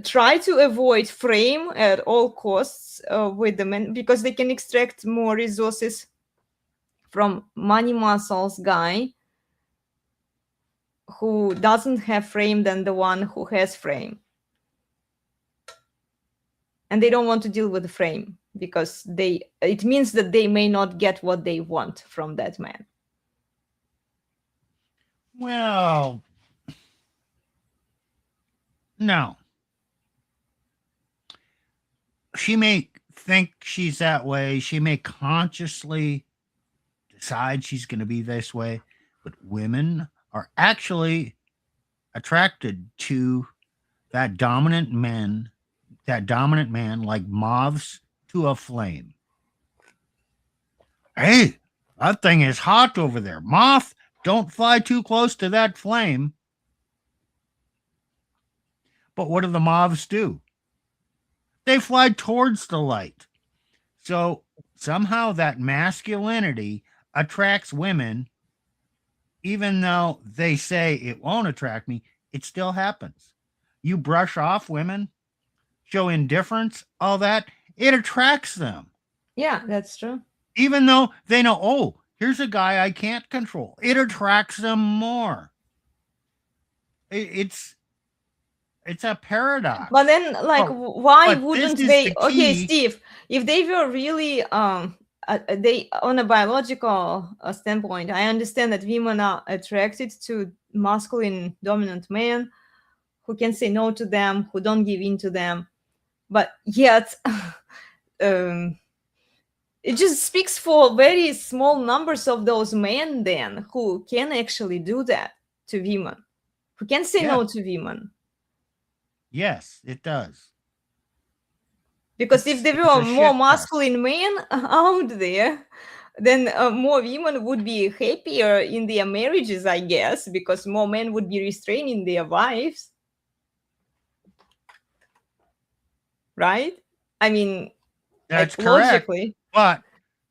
try to avoid frame at all costs with the men because they can extract more resources from money muscles guy who doesn't have frame than the one who has frame, and they don't want to deal with the frame because it means that they may not get what they want from that man. Well, no. She may think she's that way. She may consciously decide she's going to be this way, but women are actually attracted to that dominant man like moths to a flame. Hey, that thing is hot over there. Moth, don't fly too close to that flame. But what do the moths do? They fly towards the light. So somehow that masculinity attracts women, even though they say it won't attract me, it still happens. You brush off women, show indifference, all that, it attracts them. Yeah, that's true. Even though they know, oh, here's a guy I can't control. It attracts them more. It's a paradox. But then, like, Oh, why but wouldn't this is they? the Okay, key. Steve, if they were really they on a biological standpoint, I understand that women are attracted to masculine dominant men who can say no to them, who don't give in to them. But yet, it just speaks for very small numbers of those men then who can actually do that to women, who can say no to women. Yes, it does. Because if there It's were a more shit fest. masculine men out there, then more women would be happier in their marriages, I guess, because more men would be restraining their wives. Right? I mean, That's like, correct. logically. But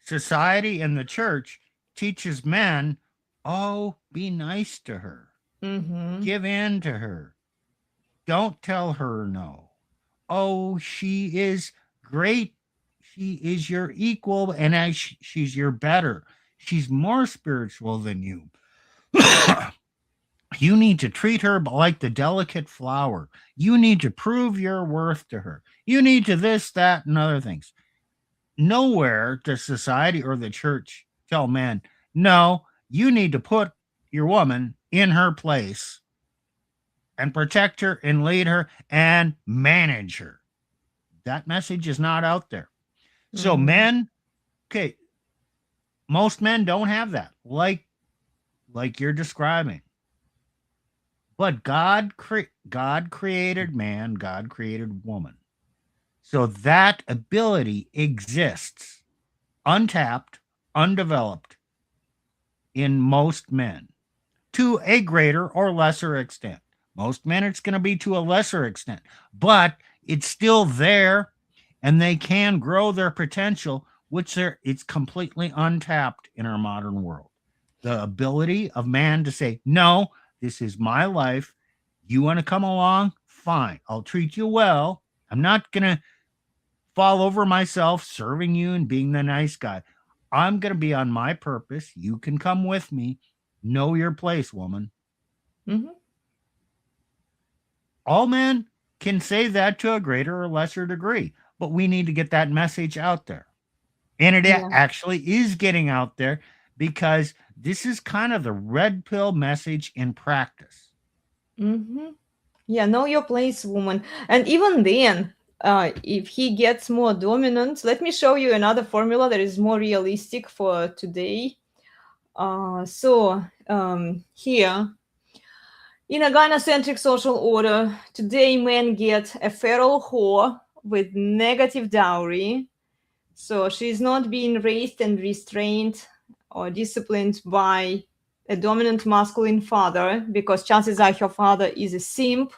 society and the church teaches men, oh, be nice to her. Mm-hmm. Give in to her. Don't tell her no. Oh, she is great. She is your equal, and she's your better. She's more spiritual than you. You need to treat her like the delicate flower. You need to prove your worth to her. You need to this, that, and other things. Nowhere does society or the church tell men, no, you need to put your woman in her place and protect her and lead her and manage her. That message is not out there. So men, okay, most men don't have that, like you're describing. But God created man, God created woman. So that ability exists, untapped, undeveloped in most men to a greater or lesser extent. Most men, it's going to be to a lesser extent, but it's still there and they can grow their potential, which it's completely untapped in our modern world. The ability of man to say, no, this is my life. You want to come along? Fine. I'll treat you well. I'm not going to fall over myself serving you and being the nice guy. I'm going to be on my purpose. You can come with me. Know your place, woman. Mm-hmm. All men can say that to a greater or lesser degree, but we need to get that message out there. And it actually is getting out there because this is kind of the red pill message in practice. Mm-hmm. Yeah, know your place, woman. And even then, if he gets more dominant, let me show you another formula that is more realistic for today. Here, in a gynocentric social order, today men get a feral whore with negative dowry. So she's not being raised and restrained or disciplined by a dominant masculine father, because chances are her father is a simp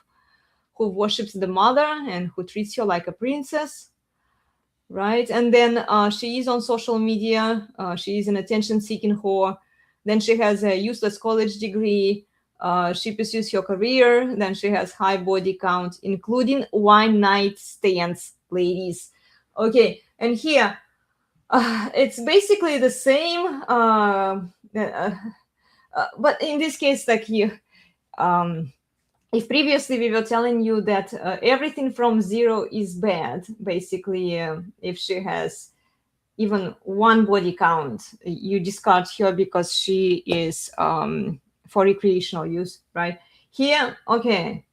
who worships the mother and who treats her like a princess, right? And then she is on social media. She is an attention-seeking whore. Then she has a useless college degree. She pursues her career. Then she has high body count, including one-night stands, ladies. Okay, and here, it's basically the same, but in this case, like you, if previously we were telling you that everything from zero is bad, basically, if she has even one body count, you discard her because she is for recreational use, right? Here, okay,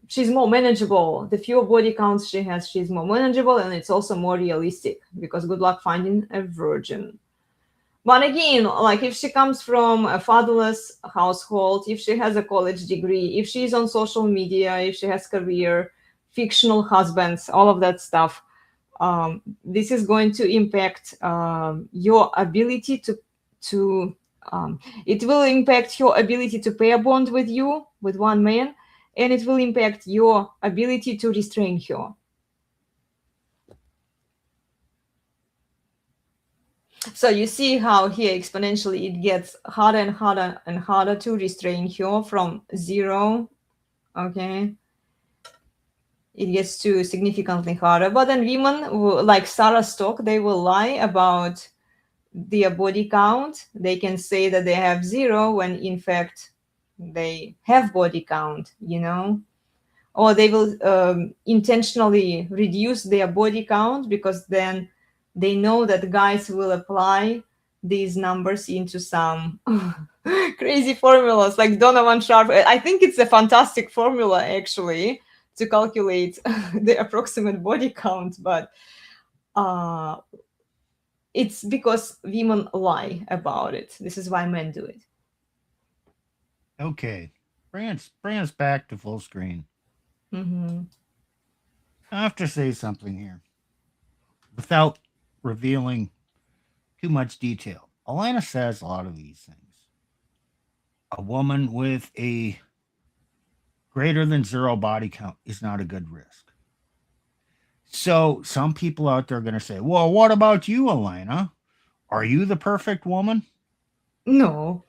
she's more manageable. The fewer body counts she has, she's more manageable, and it's also more realistic, because good luck finding a virgin. But again, like, if she comes from a fatherless household, if she has a college degree, if she's on social media, if she has career, fictional husbands, all of that stuff, this is going to impact your ability to it will impact your ability to pair bond with you, with one man, and it will impact your ability to restrain her. So you see how here exponentially it gets harder and harder and harder to restrain her from zero. Okay. It gets to significantly harder. But then women, like Sarah Stock, they will lie about their body count. They can say that they have zero when in fact they have body count, you know, or they will intentionally reduce their body count because then they know that guys will apply these numbers into some crazy formulas like Donovan Sharp. I think it's a fantastic formula actually to calculate the approximate body count, but it's because women lie about it. This is why men do it. Okay. Bring us back to full screen. Mm-hmm. I have to say something here without revealing too much detail. Elena says a lot of these things. A woman with a greater than 0 body count is not a good risk. So some people out there are going to say, well, what about you, Elena? Are you the perfect woman? No.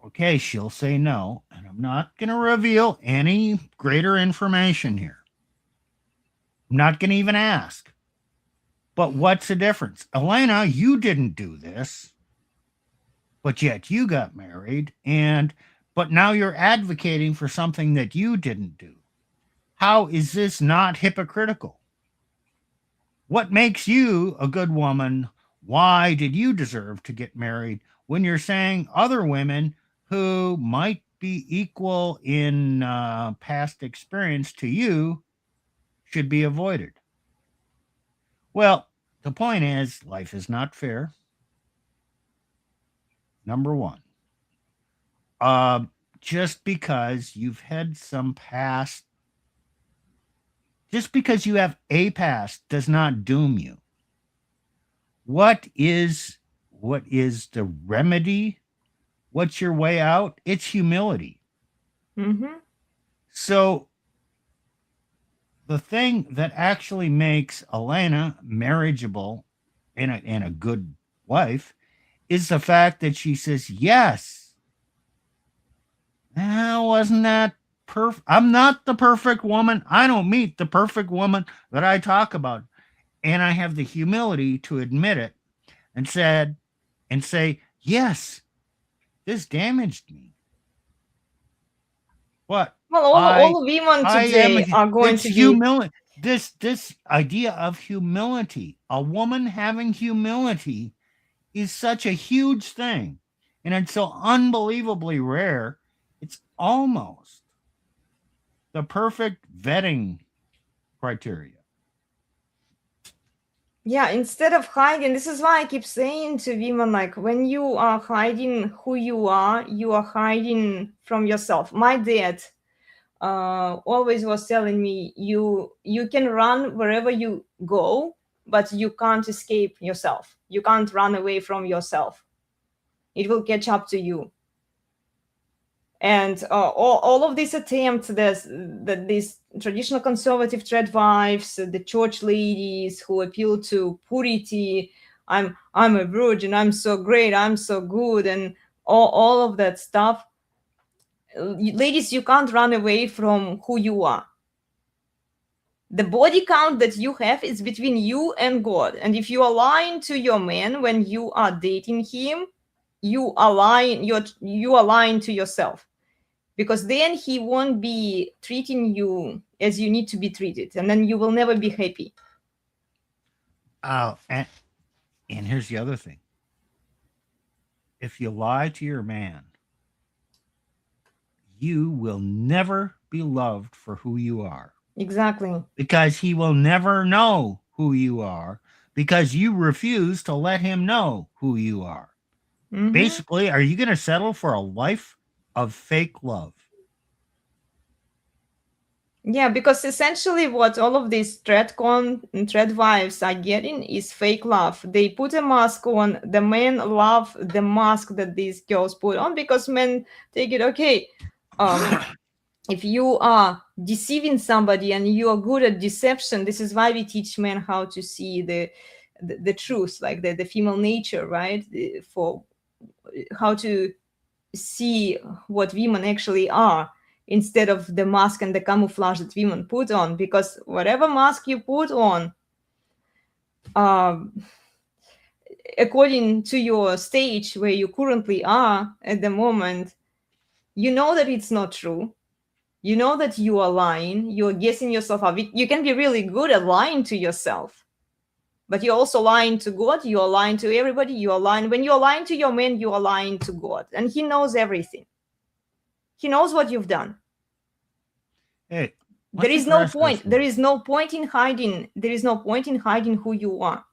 Okay, she'll say no, and I'm not going to reveal any greater information here. I'm not going to even ask. But what's the difference? Elena, you didn't do this, but yet you got married, but now you're advocating for something that you didn't do. How is this not hypocritical? What makes you a good woman? Why did you deserve to get married when you're saying other women who might be equal in past experience to you should be avoided? Well, the point is, life is not fair. Number one. Just because you've had some past, just because you have a past does not doom you. What is the remedy? What's your way out? It's humility. Mm-hmm. So the thing that actually makes Elena marriageable and a good wife is the fact that she says, yes, wasn't that perfect? I'm not the perfect woman. I don't meet the perfect woman that I talk about. And I have the humility to admit it and say, yes, this damaged me. What? Well, all women today are going to be humility. This idea of humility, a woman having humility, is such a huge thing, and it's so unbelievably rare. It's almost the perfect vetting criteria. Yeah, instead of hiding, this is why I keep saying to women, like, when you are hiding who you are hiding from yourself. My dad always was telling me, you can run wherever you go, but you can't escape yourself. You can't run away from yourself. It will catch up to you. And all of these attempts, that these traditional conservative trad wives, the church ladies who appeal to purity, I'm a virgin, I'm so great, I'm so good, and all of that stuff. Ladies, you can't run away from who you are. The body count that you have is between you and God. And if you are lying to your man when you are dating him, you are lying to yourself. Because then he won't be treating you as you need to be treated, and then you will never be happy. And here's the other thing. If you lie to your man, you will never be loved for who you are. Exactly. Because he will never know who you are, because you refuse to let him know who you are. Mm-hmm. Basically, are you going to settle for a life of fake love? Yeah, because essentially what all of these trad wives are getting is fake love. They put a mask on. The men love the mask that these girls put on, because men take it, okay, if you are deceiving somebody and you are good at deception, this is why we teach men how to see the truth, like the female nature, right? For how to see what women actually are, instead of the mask and the camouflage that women put on. Because whatever mask you put on, according to your stage where you currently are at the moment, you know that it's not true. You know that you are lying. You're guessing yourself up. You can be really good at lying to yourself, but you're also lying to God. You are lying to everybody. You are lying. When you're lying to your man, you are lying to God. And he knows everything. He knows what you've done. Hey, There let's is no address this point. There one. is no point in hiding. There is no point in hiding who you are.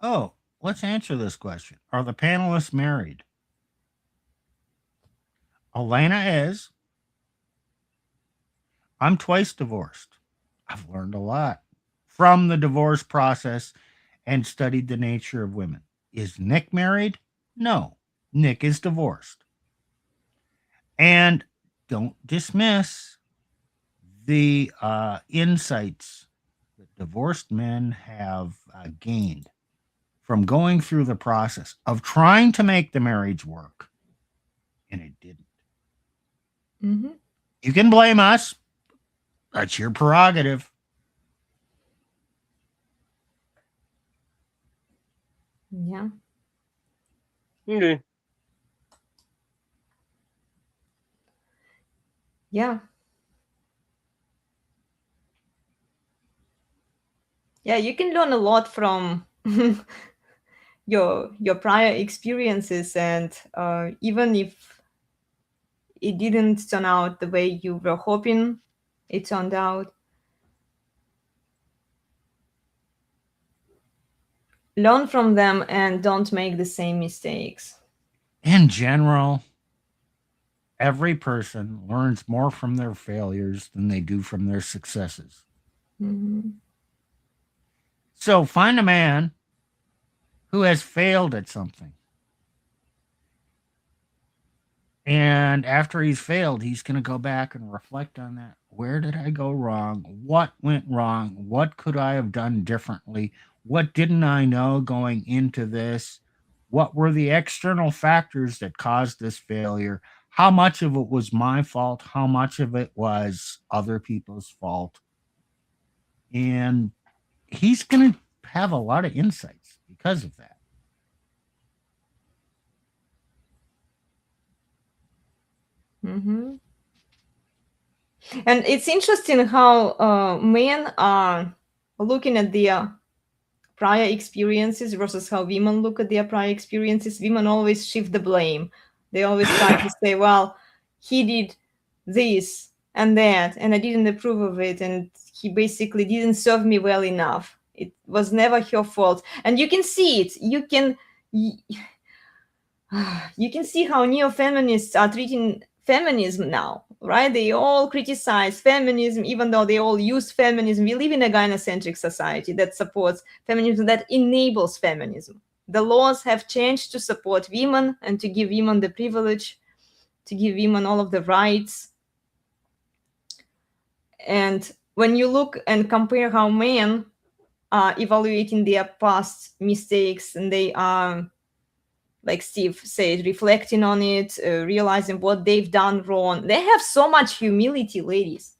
Oh, let's answer this question. Are the panelists married? Elena is. I'm twice divorced. I've learned a lot from the divorce process and studied the nature of women. Is Nick married? No. Nick is divorced. And don't dismiss the insights that divorced men have gained from going through the process of trying to make the marriage work, and it didn't. Mm-hmm. You can blame us. That's your prerogative. Yeah. Okay. Yeah. Yeah, you can learn a lot from your prior experiences, and even if it didn't turn out the way you were hoping it turned out, learn from them and don't make the same mistakes. In general, every person learns more from their failures than they do from their successes. Mm-hmm. So find a man who has failed at something. And after he's failed, he's going to go back and reflect on that. Where did I go wrong? What went wrong? What could I have done differently? What didn't I know going into this? What were the external factors that caused this failure? How much of it was my fault? How much of it was other people's fault? And he's going to have a lot of insights because of that. Mm-hmm. And it's interesting how men are looking at their prior experiences versus how women look at their prior experiences. Women always shift the blame. They always try to say, well, he did this and that, and I didn't approve of it, and he basically didn't serve me well enough. It was never her fault. And you can see it. You can see how neo-feminists are treating feminism now, right? They all criticize feminism, even though they all use feminism. We live in a gynocentric society that supports feminism, that enables feminism. The laws have changed to support women and to give women the privilege, to give women all of the rights. And when you look and compare how men are evaluating their past mistakes, and they are, like Steve said, reflecting on it, realizing what they've done wrong. They have so much humility, ladies.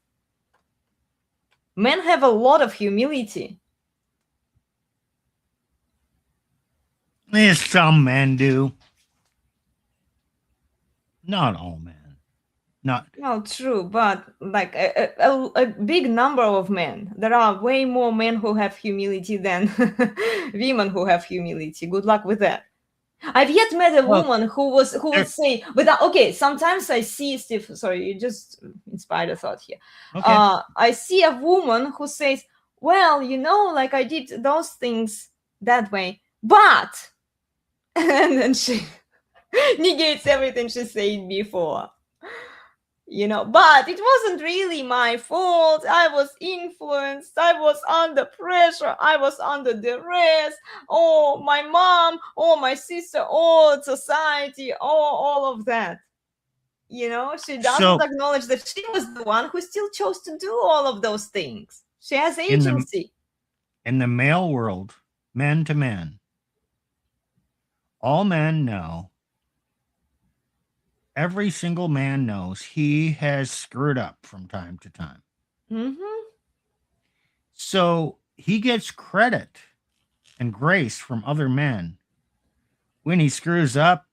Men have a lot of humility. Yes, some men do. Not all men. Not. No, true, but like a big number of men. There are way more men who have humility than women who have humility. Good luck with that. I've yet met a woman who would say, but okay, sometimes I see, Steve, sorry, you just inspired a thought here. Okay. I see a woman who says, well, like I did those things that way, but, and then she negates everything she said before. But it wasn't really my fault. I was influenced. I was under pressure. I was under duress. Oh, my mom. Oh, my sister. Oh, society. Oh, all of that. She doesn't acknowledge that she was the one who still chose to do all of those things. She has agency. In the male world, men to men, all men know, every single man knows he has screwed up from time to time. Mm-hmm. So he gets credit and grace from other men when he screws up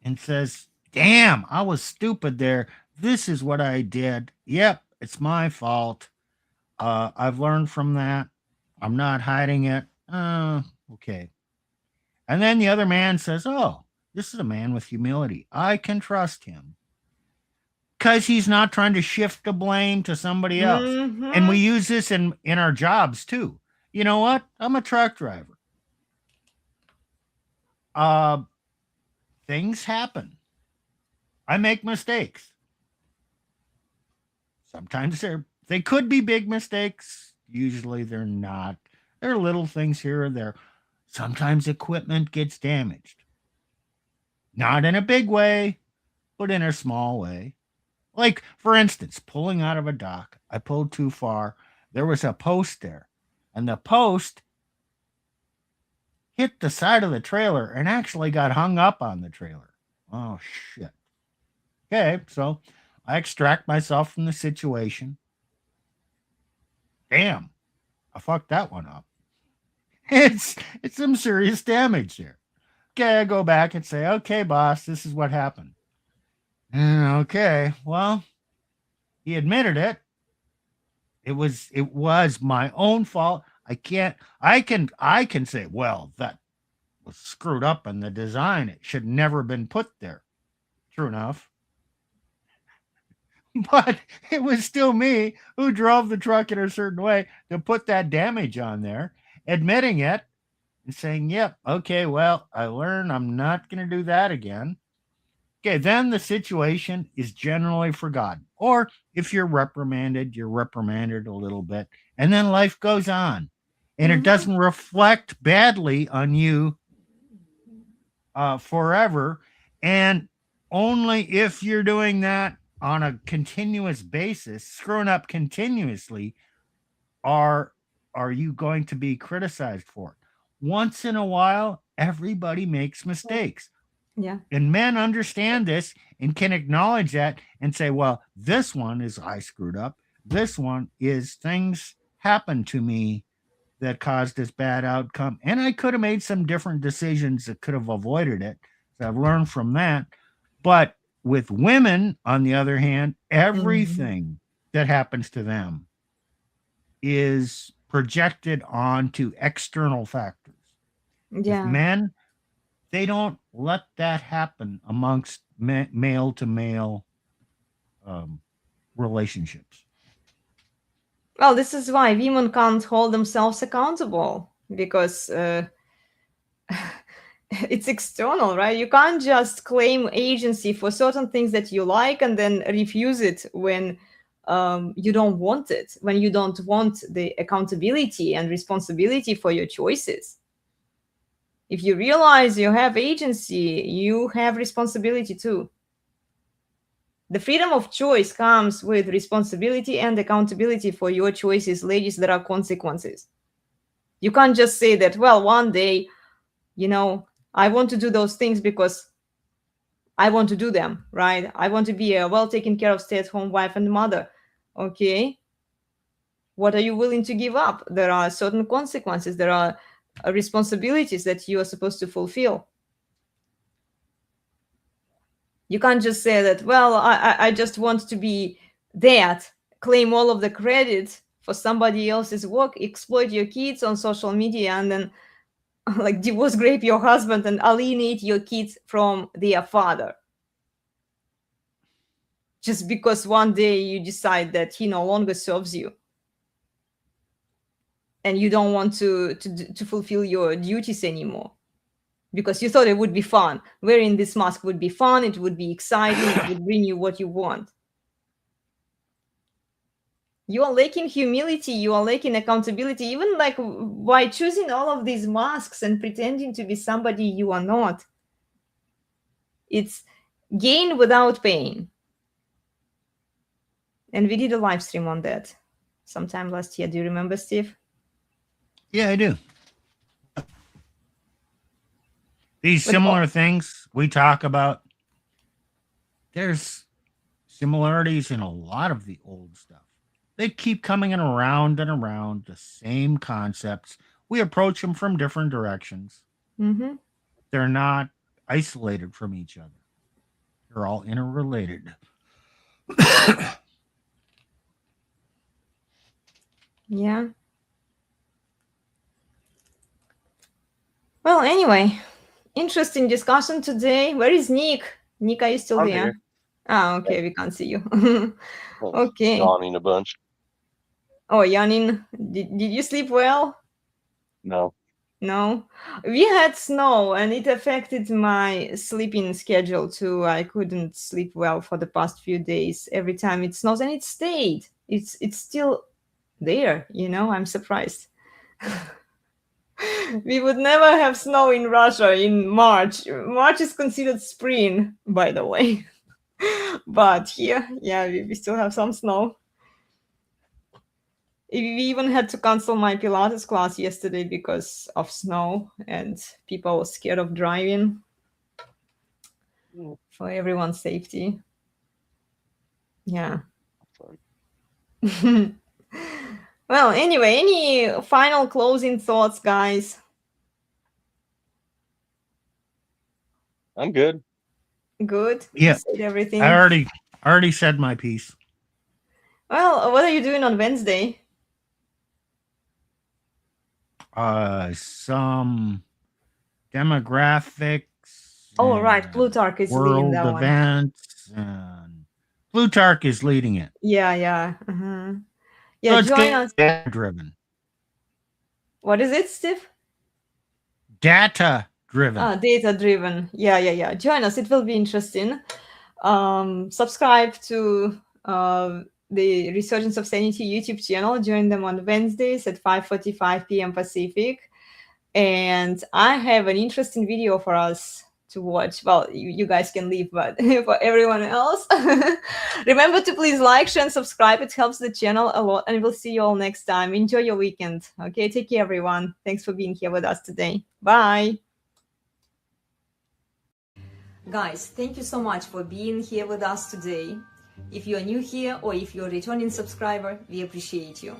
and says, damn, I was stupid there. This is what I did. Yep, it's my fault. I've learned from that. I'm not hiding it. Okay. And then the other man says, oh, this is a man with humility. I can trust him because he's not trying to shift the blame to somebody else. And we use this in our jobs too. You know what? I'm a truck driver. Things happen. I make mistakes. Sometimes they could be big mistakes. Usually they're not. They're little things here or there. Sometimes equipment gets damaged. Not in a big way, but in a small way. Like, for instance, pulling out of a dock. I pulled too far. There was a post there. And the post hit the side of the trailer and actually got hung up on the trailer. Oh, shit. Okay, so I extract myself from the situation. Damn, I fucked that one up. It's some serious damage there. Okay, I go back and say, okay, boss, this is what happened. Okay, well, he admitted it. It was my own fault. I can say, well, that was screwed up in the design. It should never have been put there. True enough. But it was still me who drove the truck in a certain way to put that damage on there, admitting it and saying, yep, okay, well, I learned I'm not going to do that again. Okay, then the situation is generally forgotten. Or if you're reprimanded a little bit, and then life goes on. And it doesn't reflect badly on you forever. And only if you're doing that on a continuous basis, screwing up continuously, are you going to be criticized for it. Once in a while, everybody makes mistakes. Yeah. And men understand this and can acknowledge that and say, well, this one is I screwed up. This one is things happened to me that caused this bad outcome. And I could have made some different decisions that could have avoided it. So I've learned from that. But with women, on the other hand, everything that happens to them is projected onto external factors. Yeah. With men, they don't let that happen amongst male to male relationships. Well, this is why women can't hold themselves accountable, because it's external, right? You can't just claim agency for certain things that you like and then refuse it when you don't want it, when you don't want the accountability and responsibility for your choices. If you realize you have agency, you have responsibility too. The freedom of choice comes with responsibility and accountability for your choices. Ladies, there are consequences. You can't just say that, well, one day, I want to do those things because I want to do them, right? I want to be a well taken care of stay-at-home wife and mother. Okay. What are you willing to give up? There are certain consequences. There are responsibilities that you are supposed to fulfill. You can't just say that, well, I just want to be that, claim all of the credit for somebody else's work, exploit your kids on social media, and then like divorce grape your husband and alienate your kids from their father. Just because one day you decide that he no longer serves you. And you don't want to fulfill your duties anymore. Because you thought it would be fun. Wearing this mask would be fun. It would be exciting. It would bring you what you want. You are lacking humility. You are lacking accountability. Even like by choosing all of these masks and pretending to be somebody you are not. It's gain without pain. And we did a live stream on that sometime last year. Do you remember, Steve? Yeah, I do. These similar things we talk about, there's similarities in a lot of the old stuff. They keep coming in around and around the same concepts. We approach them from different directions. Mm-hmm. They're not isolated from each other. They're all interrelated. Yeah. Well, anyway, interesting discussion today. Where is Nick? Nick, are you still I'm there? here. Ah, okay, we can't see you. Well, Okay. yawning a bunch. Oh, Yanin, did you sleep well? No. No. We had snow and it affected my sleeping schedule too. I couldn't sleep well for the past few days. Every time it snows, and it stayed. It's still there, you know. I'm surprised. We would never have snow in Russia in March. March is considered spring, by the way. But here, yeah, we still have some snow. We even had to cancel my Pilates class yesterday because of snow, and people were scared of driving for everyone's safety. Yeah. Well, anyway, any final closing thoughts, guys? I'm good. Good. Yeah. You said everything. I already said my piece. Well, what are you doing on Wednesday? Some demographics. Oh, right. and Plutarch is leading world that one. events, and Plutarch is leading it. Yeah, yeah. Uh-huh. So Yeah, it's join us. data driven. What is it, Steve? Data driven. Data driven. Yeah. Join us. It will be interesting. Subscribe to the Resurgence of Sanity YouTube channel. Join them on Wednesdays at 5:45 p.m. Pacific. And I have an interesting video for us to watch. Well, you guys can leave, but for everyone else, remember to please like, share, and subscribe. It helps the channel a lot. And we'll see you all next time. Enjoy your weekend. Okay, take care, everyone. Thanks for being here with us today. Bye. Guys, thank you so much for being here with us today. If you are new here or if you're a returning subscriber, we appreciate you.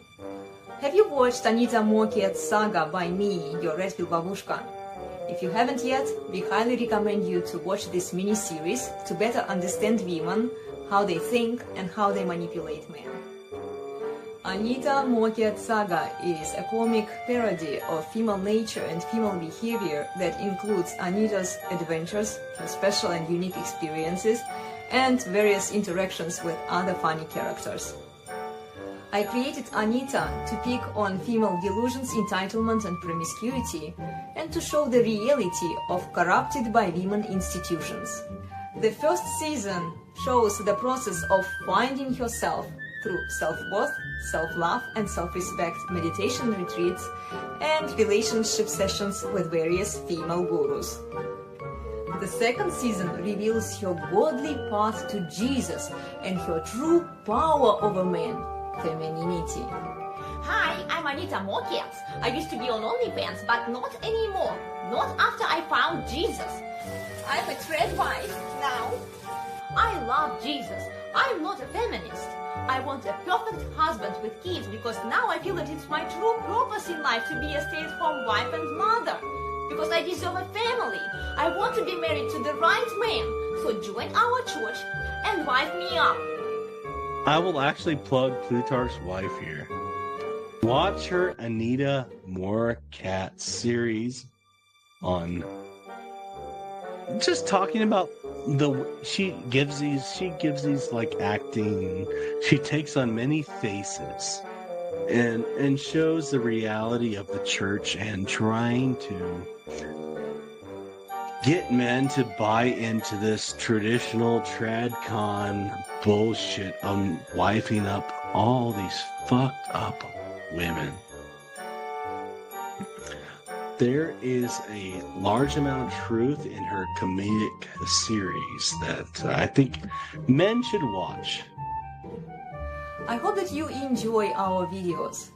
Have you watched Anita Mokiet's saga by me, your Red Pill Babushka? If you haven't yet, we highly recommend you to watch this mini-series to better understand women, how they think and how they manipulate men. Anita Mokiet's saga is a comic parody of female nature and female behavior that includes Anita's adventures, her special and unique experiences, and various interactions with other funny characters. I created Anita to pick on female delusions, entitlement and promiscuity, and to show the reality of corrupted by women institutions. The first season shows the process of finding yourself through self-worth, self-love and self-respect meditation retreats and relationship sessions with various female gurus. The second season reveals her godly path to Jesus and her true power over men, femininity. Hi, I'm Anita Mokiet. I used to be on OnlyFans, but not anymore. Not after I found Jesus. I'm a trad wife now. I love Jesus. I'm not a feminist. I want a perfect husband with kids because now I feel that it's my true purpose in life to be a stay-at-home wife and mother. Because I deserve a family. I want to be married to the right man. So join our church and wife me up. I will actually plug Plutarch's wife here. Watch her Anita Moorcat series on just talking about she gives these like acting. She takes on many faces and shows the reality of the church and trying to get men to buy into this traditional tradcon bullshit on wiping up all these fucked up women. There is a large amount of truth in her comedic series that I think men should watch. I hope that you enjoy our videos.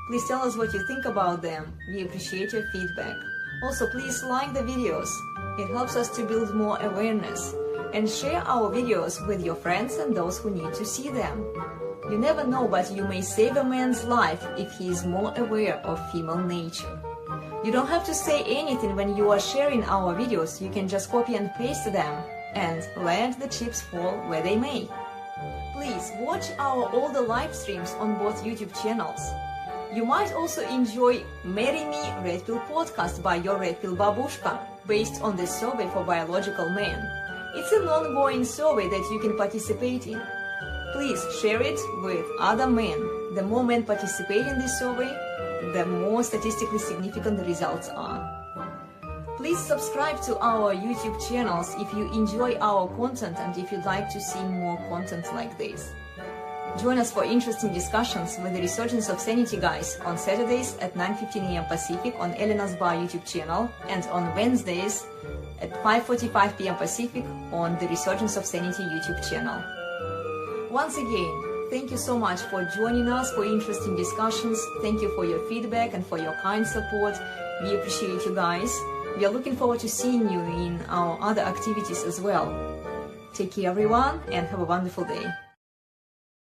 Please tell us what you think about them. We appreciate your feedback. Also, please like the videos. It helps us to build more awareness. And share our videos with your friends and those who need to see them. You never know, but you may save a man's life if he is more aware of female nature. You don't have to say anything when you are sharing our videos. You can just copy and paste them. and let the chips fall where they may. Please watch our older live streams on both YouTube channels. You might also enjoy Marry Me Red Pill podcast by your Red Pill Babushka, based on the survey for biological men. It's an ongoing survey that you can participate in. Please share it with other men. The more men participate in this survey, the more statistically significant the results are. Please subscribe to our YouTube channels if you enjoy our content and if you'd like to see more content like this. Join us for interesting discussions with the Resurgence of Sanity guys on Saturdays at 9:15 a.m. Pacific on sBarre YouTube channel and on Wednesdays at 5:45 p.m. Pacific on the Resurgence of Sanity YouTube channel. Once again, thank you so much for joining us for interesting discussions. Thank you for your feedback and for your kind support. We appreciate you guys. We are looking forward to seeing you in our other activities as well. Take care everyone and have a wonderful day.